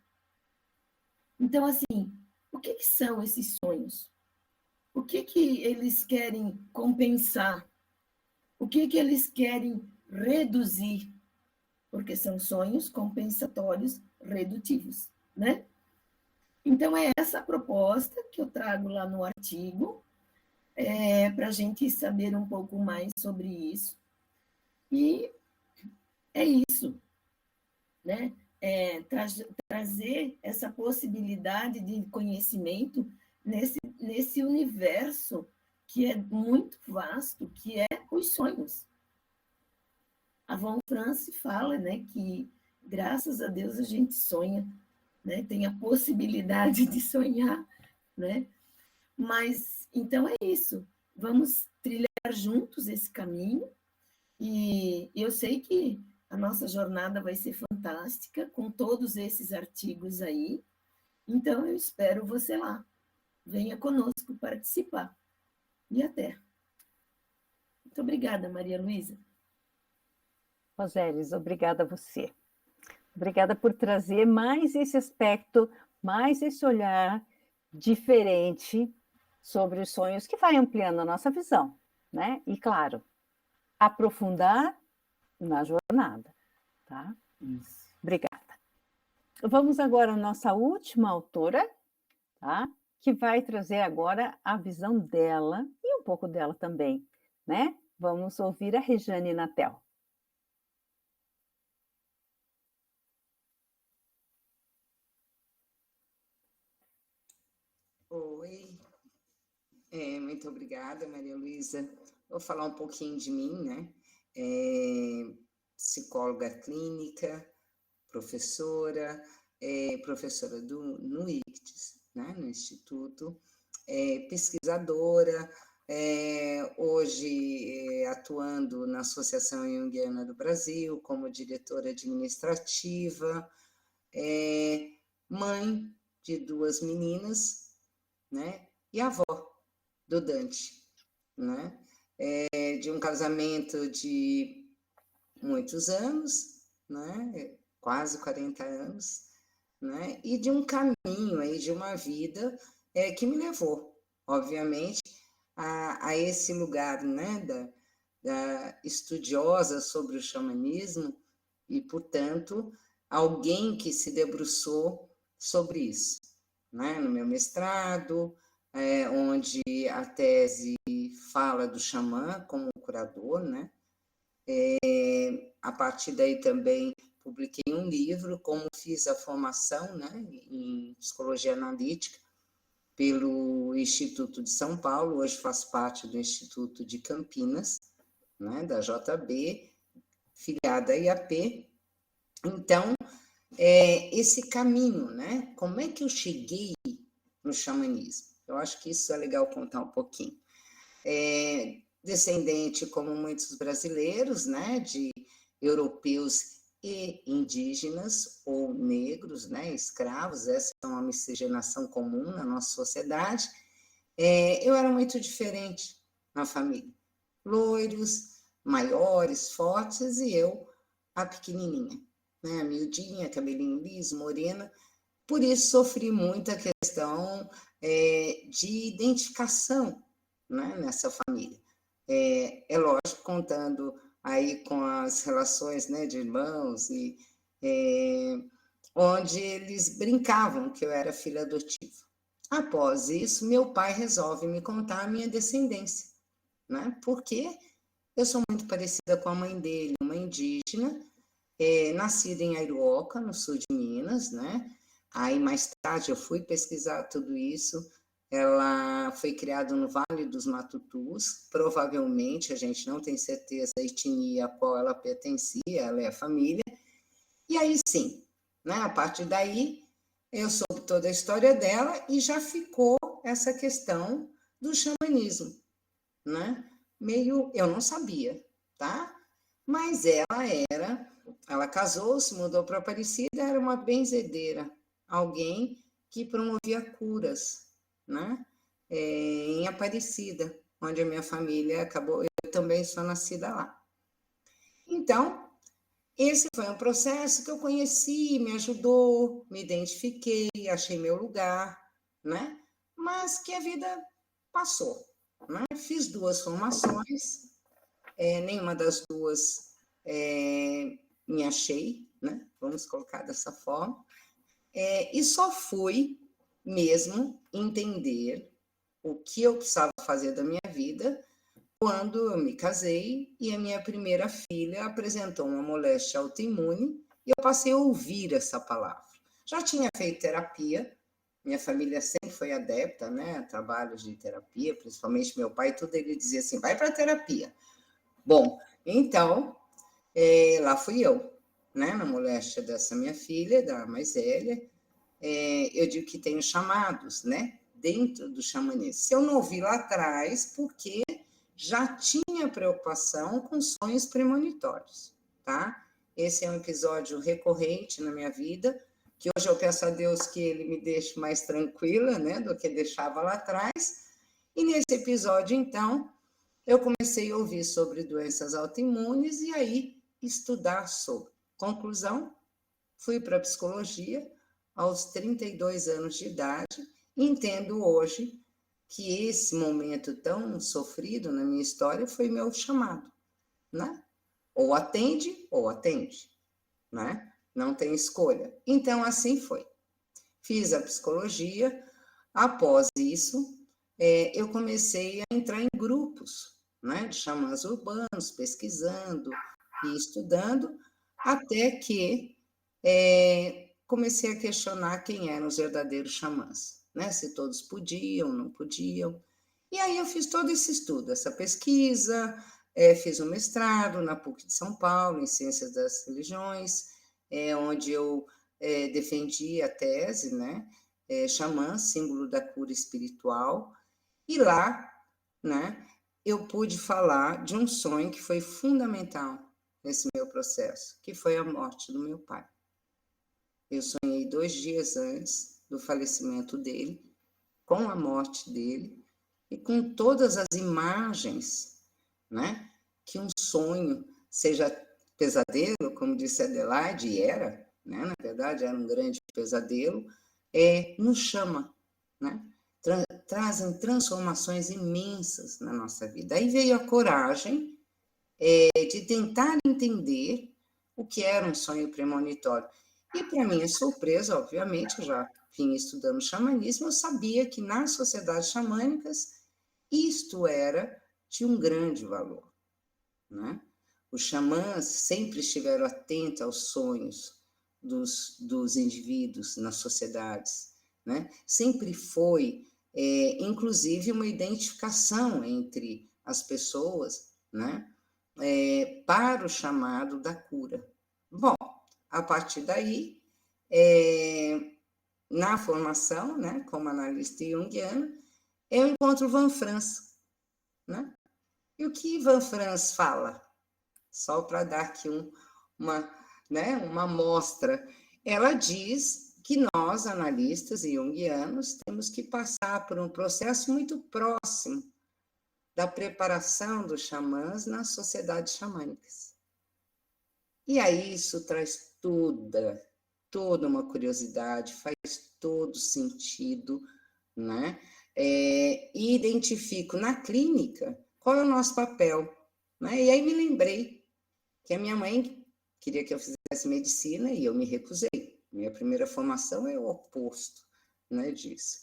Então, assim, o que são esses sonhos? O que eles querem compensar? O que eles querem reduzir? Porque são sonhos compensatórios redutivos, né? Então, é essa a proposta que eu trago lá no artigo, para a gente saber um pouco mais sobre isso. E é isso, né? Trazer essa possibilidade de conhecimento nesse universo que é muito vasto, que é os sonhos. A Von France fala, né, que graças a Deus a gente sonha, né? Tem a possibilidade de sonhar, né? Mas, então é isso. Vamos trilhar juntos esse caminho e eu sei que a nossa jornada vai ser fantástica com todos esses artigos aí. Então, eu espero você lá. Venha conosco participar. E até. Muito obrigada, Maria Luísa. Rosélis, obrigada a você. Obrigada por trazer mais esse aspecto, mais esse olhar diferente sobre os sonhos, que vai ampliando a nossa visão, né? E, claro, aprofundar na jornada, tá? Isso. Obrigada. Vamos agora à nossa última autora, tá? Que vai trazer agora a visão dela, e um pouco dela também, né? Vamos ouvir a Rejane Natel. Oi, muito obrigada, Maria Luísa. Vou falar um pouquinho de mim, né? Psicóloga clínica, professora, professora no ICTS, né? No Instituto, pesquisadora, hoje atuando na Associação Junguiana do Brasil como diretora administrativa, mãe de 2 meninas, né? E avó do Dante, né? De um casamento de muitos anos, né? Quase 40 anos, né? E de um caminho aí, de uma vida que me levou, obviamente, a esse lugar, né? Da estudiosa sobre o xamanismo e, portanto, alguém que se debruçou sobre isso, né? No meu mestrado, onde a tese fala do xamã como curador, né? A partir daí também publiquei um livro, como fiz a formação, né, em psicologia analítica pelo Instituto de São Paulo, hoje faz parte do Instituto de Campinas, né, da JB, filiada à IAP. Então, esse caminho, né, como é que eu cheguei no xamanismo? Eu acho que isso é legal contar um pouquinho. Descendente, como muitos brasileiros, né, de europeus e indígenas ou negros, né, escravos, essa é uma miscigenação comum na nossa sociedade. Eu era muito diferente na família. Loiros, maiores, fortes, e eu, a pequenininha, né, a miudinha, cabelinho liso, morena. Por isso sofri muita questão de identificação, né, nessa família. É lógico, contando aí com as relações, né, de irmãos, e onde eles brincavam que eu era filha adotiva. Após isso, meu pai resolve me contar a minha descendência, né, porque eu sou muito parecida com a mãe dele, uma indígena, nascida em Airuoca, no sul de Minas, né. Aí, mais tarde, eu fui pesquisar tudo isso. Ela foi criada no Vale dos Matutus, provavelmente, a gente não tem certeza da etnia a qual ela pertencia, ela é a família. E aí, sim, né, a partir daí, eu soube toda a história dela e já ficou essa questão do xamanismo, né? Meio, eu não sabia, tá? Mas ela casou-se, mudou para Aparecida, era uma benzedeira, alguém que promovia curas, né? Em Aparecida, onde a minha família acabou, eu também sou nascida lá. Então, esse foi um processo que eu conheci, me ajudou, me identifiquei, achei meu lugar, né? Mas que a vida passou, né? Fiz 2 formações, nenhuma das duas me achei, né? Vamos colocar dessa forma. E só fui mesmo entender o que eu precisava fazer da minha vida quando eu me casei e a minha primeira filha apresentou uma moléstia autoimune e eu passei a ouvir essa palavra. Já tinha feito terapia, minha família sempre foi adepta, né, a trabalhos de terapia, principalmente meu pai, tudo ele dizia assim, vai para a terapia. Bom, então, lá fui eu, né, na moléstia dessa minha filha, da mais velha. Eu digo que tenho chamados, né, dentro do xamanismo. Se eu não ouvi lá atrás, porque já tinha preocupação com sonhos premonitórios, tá? Esse é um episódio recorrente na minha vida, que hoje eu peço a Deus que ele me deixe mais tranquila, né, do que deixava lá atrás. E nesse episódio, então, eu comecei a ouvir sobre doenças autoimunes e aí estudar sobre. Conclusão, fui para a psicologia aos 32 anos de idade, e entendo hoje que esse momento tão sofrido na minha história foi meu chamado, né? Ou atende, né? Não tem escolha. Então, assim foi. Fiz a psicologia. Após isso, eu comecei a entrar em grupos, né, de xamãs urbanos, pesquisando e estudando, até que comecei a questionar quem eram os verdadeiros xamãs, né, se todos podiam, não podiam. E aí eu fiz todo esse estudo, essa pesquisa, fiz um mestrado na PUC de São Paulo, em Ciências das Religiões, onde eu defendi a tese, né, xamã, símbolo da cura espiritual, e lá, né, eu pude falar de um sonho que foi fundamental nesse meu processo, que foi a morte do meu pai. Eu sonhei 2 dias antes do falecimento dele, com a morte dele, e com todas as imagens, né, que um sonho, seja pesadelo, como disse Adelaide, e era, né, na verdade era um grande pesadelo, nos chama, né, trazem transformações imensas na nossa vida. Aí veio a coragem de tentar entender o que era um sonho premonitório. E, para minha surpresa, obviamente, eu já vinha estudando xamanismo, eu sabia que nas sociedades xamânicas isto era de um grande valor, né? Os xamãs sempre estiveram atentos aos sonhos dos indivíduos nas sociedades, né? Sempre foi, inclusive, uma identificação entre as pessoas, né? Para o chamado da cura. Bom, a partir daí, na formação, né, como analista junguiana, eu encontro Van Frans, né? E o que Van Frans fala? Só para dar aqui uma amostra. Ela diz que nós, analistas e junguianos, temos que passar por um processo muito próximo da preparação dos xamãs nas sociedades xamânicas. E aí isso traz toda uma curiosidade, faz todo sentido, né? E identifico na clínica qual é o nosso papel, né? E aí me lembrei que a minha mãe queria que eu fizesse medicina e eu me recusei. Minha primeira formação é o oposto, né, disso.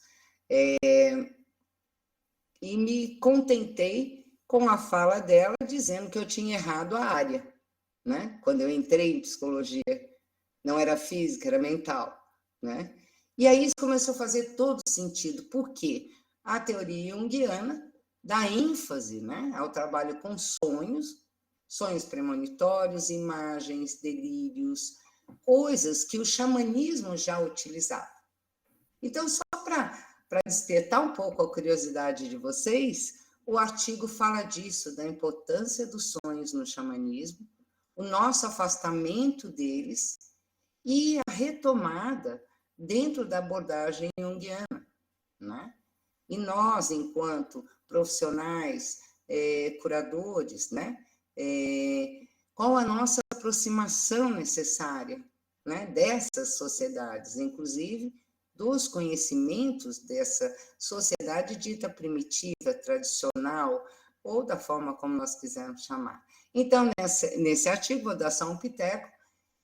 E me contentei com a fala dela dizendo que eu tinha errado a área, né? Quando eu entrei em psicologia, não era física, era mental, né? E aí isso começou a fazer todo sentido, porque a teoria junguiana dá ênfase, né, ao trabalho com sonhos premonitórios, imagens, delírios, coisas que o xamanismo já utilizava. Então, só para despertar um pouco a curiosidade de vocês, o artigo fala disso, da importância dos sonhos no xamanismo, o nosso afastamento deles e a retomada dentro da abordagem junguiana, né? E nós, enquanto profissionais, curadores, né? Qual a nossa aproximação necessária, né, dessas sociedades, inclusive dos conhecimentos dessa sociedade dita primitiva, tradicional, ou da forma como nós quisermos chamar. Então, nesse artigo, vou dar só um piteco,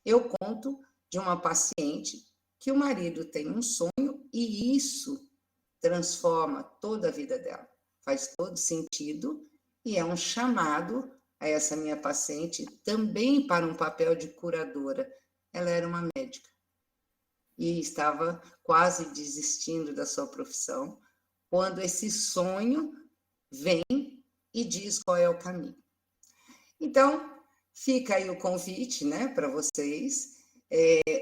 eu conto de uma paciente que o marido tem um sonho e isso transforma toda a vida dela. Faz todo sentido e é um chamado a essa minha paciente também para um papel de curadora. Ela era uma médica e estava quase desistindo da sua profissão quando esse sonho vem e diz qual é o caminho. Então, fica aí o convite, né, para vocês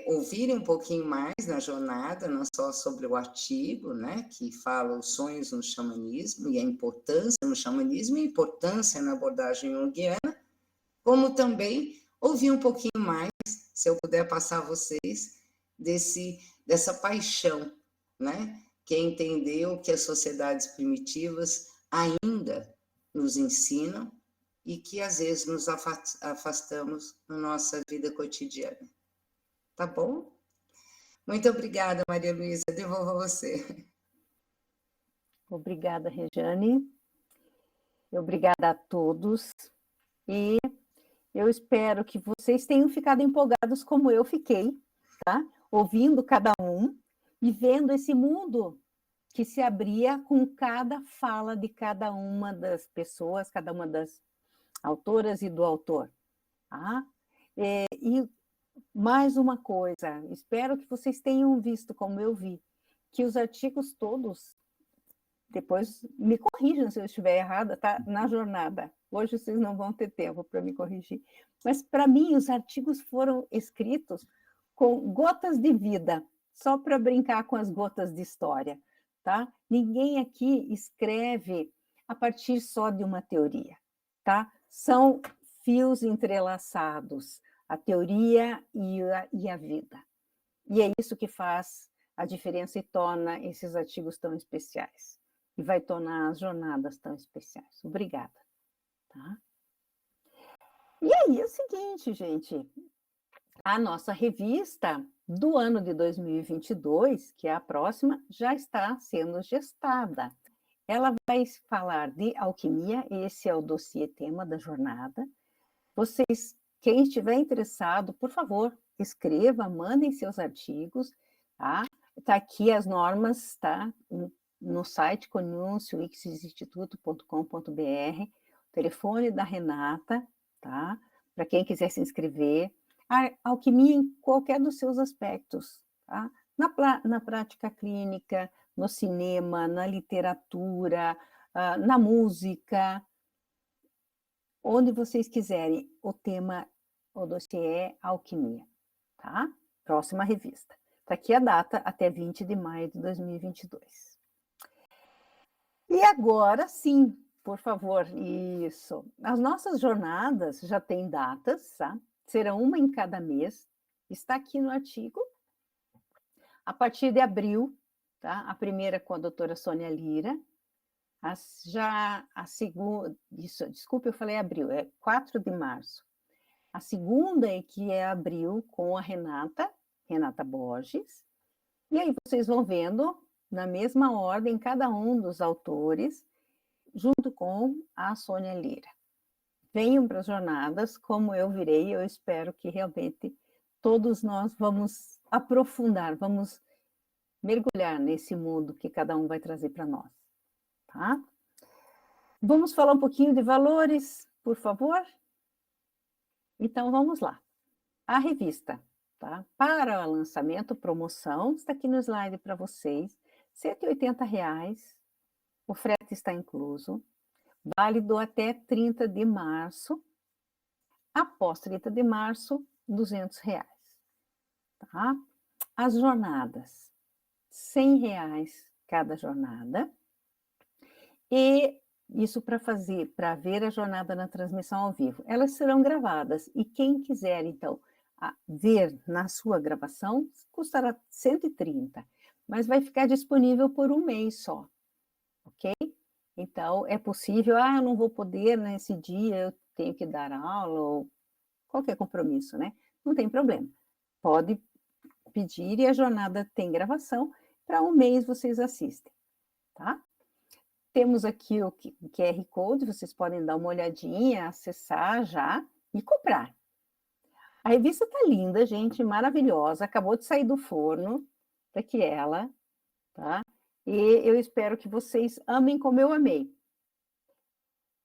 ouvirem um pouquinho mais na jornada, não só sobre o artigo, né, que fala os sonhos no xamanismo e a importância no xamanismo e a importância na abordagem junguiana, como também ouvir um pouquinho mais, se eu puder passar a vocês, dessa paixão, né, que é entender o que as sociedades primitivas ainda nos ensinam e que às vezes nos afastamos na nossa vida cotidiana. Tá bom? Muito obrigada, Maria Luísa. Devolvo a você. Obrigada, Rejane. Obrigada a todos. E eu espero que vocês tenham ficado empolgados como eu fiquei, tá? Ouvindo cada um e vendo esse mundo que se abria com cada fala de cada uma das pessoas, cada uma das autoras e do autor. Tá? E mais uma coisa, espero que vocês tenham visto, como eu vi, que os artigos todos, depois me corrijam se eu estiver errada, tá? Na jornada. Hoje vocês não vão ter tempo para me corrigir. Mas, para mim, os artigos foram escritos com gotas de vida, só para brincar com as gotas de história. Tá? Ninguém aqui escreve a partir só de uma teoria. Tá? São fios entrelaçados, a teoria e a vida. E é isso que faz a diferença e torna esses artigos tão especiais. E vai tornar as jornadas tão especiais. Obrigada. Tá? E aí é o seguinte, gente. A nossa revista do ano de 2022, que é a próxima, já está sendo gestada. Ela vai falar de alquimia, esse é o dossiê tema da jornada. Vocês, quem estiver interessado, por favor, escreva, mandem seus artigos, tá? Tá aqui as normas, tá? No site conúncioixinstituto.com.br, telefone da Renata, tá? Para quem quiser se inscrever. A alquimia em qualquer dos seus aspectos, tá? Na prática clínica, no cinema, na literatura, na música, onde vocês quiserem, o tema, o dossiê é alquimia, tá? Próxima revista. Está aqui a data, até 20 de maio de 2022. E agora, sim, por favor, isso. As nossas jornadas já têm datas, tá? Serão uma em cada mês. Está aqui no artigo. A partir de abril, tá? A primeira com a doutora Sônia Lira. Já a segunda, desculpe, eu falei abril, é 4 de março. A segunda é que é abril com a Renata Borges. E aí vocês vão vendo, na mesma ordem, cada um dos autores, junto com a Sônia Lira. Venham para as jornadas, como eu virei, eu espero que realmente todos nós vamos aprofundar, vamos mergulhar nesse mundo que cada um vai trazer para nós, tá? Vamos falar um pouquinho de valores, por favor? Então, vamos lá. A revista, tá? Para o lançamento, promoção, está aqui no slide para vocês, R$ 180, o frete está incluso, válido até 30 de março, após 30 de março, R$ 200. Tá? As jornadas, R$ 100 cada jornada, e isso para ver a jornada na transmissão ao vivo. Elas serão gravadas, e quem quiser, então, ver na sua gravação, custará 130, mas vai ficar disponível por um mês só, ok? Então, é possível, eu não vou poder nesse dia, eu tenho que dar aula, ou qualquer compromisso, né? Não tem problema. Pode pedir e a jornada tem gravação, para um mês vocês assistem, tá? Temos aqui o QR Code, vocês podem dar uma olhadinha, acessar já e comprar. A revista está linda, gente, maravilhosa, acabou de sair do forno, tá aqui ela, tá? E eu espero que vocês amem como eu amei.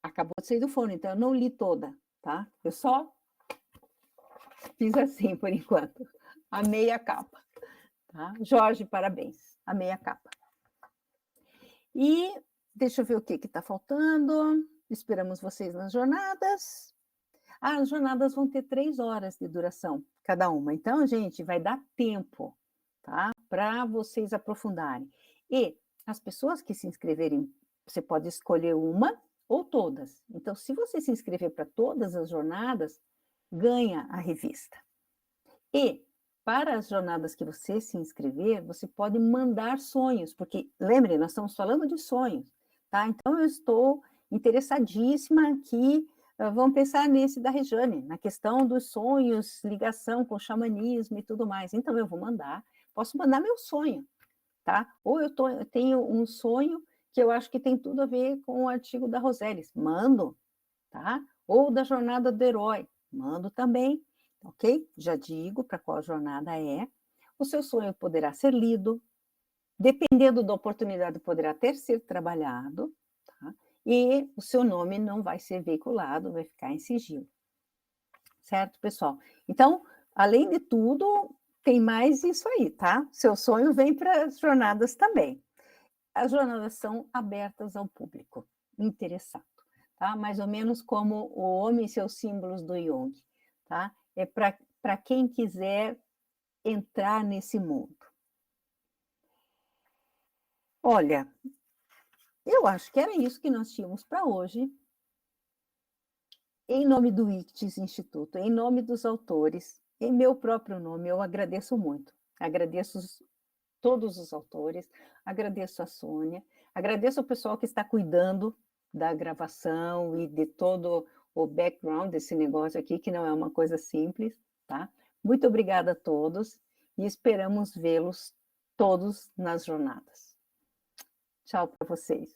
Acabou de sair do forno, então eu não li toda, tá? Eu só fiz assim, por enquanto. Amei a capa. Tá? Jorge, parabéns. Amei a capa. E deixa eu ver o que está faltando. Esperamos vocês nas jornadas. As jornadas vão ter 3 horas de duração, cada uma. Então, gente, vai dar tempo, tá? Para vocês aprofundarem. E as pessoas que se inscreverem, você pode escolher uma ou todas. Então, se você se inscrever para todas as jornadas, ganha a revista. E para as jornadas que você se inscrever, você pode mandar sonhos, porque, lembre, nós estamos falando de sonhos, tá? Então, eu estou interessadíssima aqui, vamos pensar nesse da Rejane, na questão dos sonhos, ligação com o xamanismo e tudo mais. Então, eu vou mandar, posso mandar meu sonho, tá? Ou eu tenho um sonho que eu acho que tem tudo a ver com o artigo da Roseles, mando, tá? Ou da jornada do herói, mando também, ok? Já digo para qual jornada é. O seu sonho poderá ser lido, Dependendo da oportunidade, poderá até ser trabalhado, tá? E o seu nome não vai ser veiculado, vai ficar em sigilo. Certo, pessoal? Então, além de tudo, tem mais isso aí, tá? Seu sonho vem para as jornadas também. As jornadas são abertas ao público interessado, tá? Mais ou menos como o Homem e seus símbolos do Jung, tá? É para quem quiser entrar nesse mundo. Olha, eu acho que era isso que nós tínhamos para hoje. Em nome do ICTIS Instituto, em nome dos autores, em meu próprio nome, eu agradeço muito. Agradeço todos os autores, agradeço a Sônia, agradeço o pessoal que está cuidando da gravação e de todo o background desse negócio aqui, que não é uma coisa simples, tá? Muito obrigada a todos e esperamos vê-los todos nas jornadas. Tchau para vocês.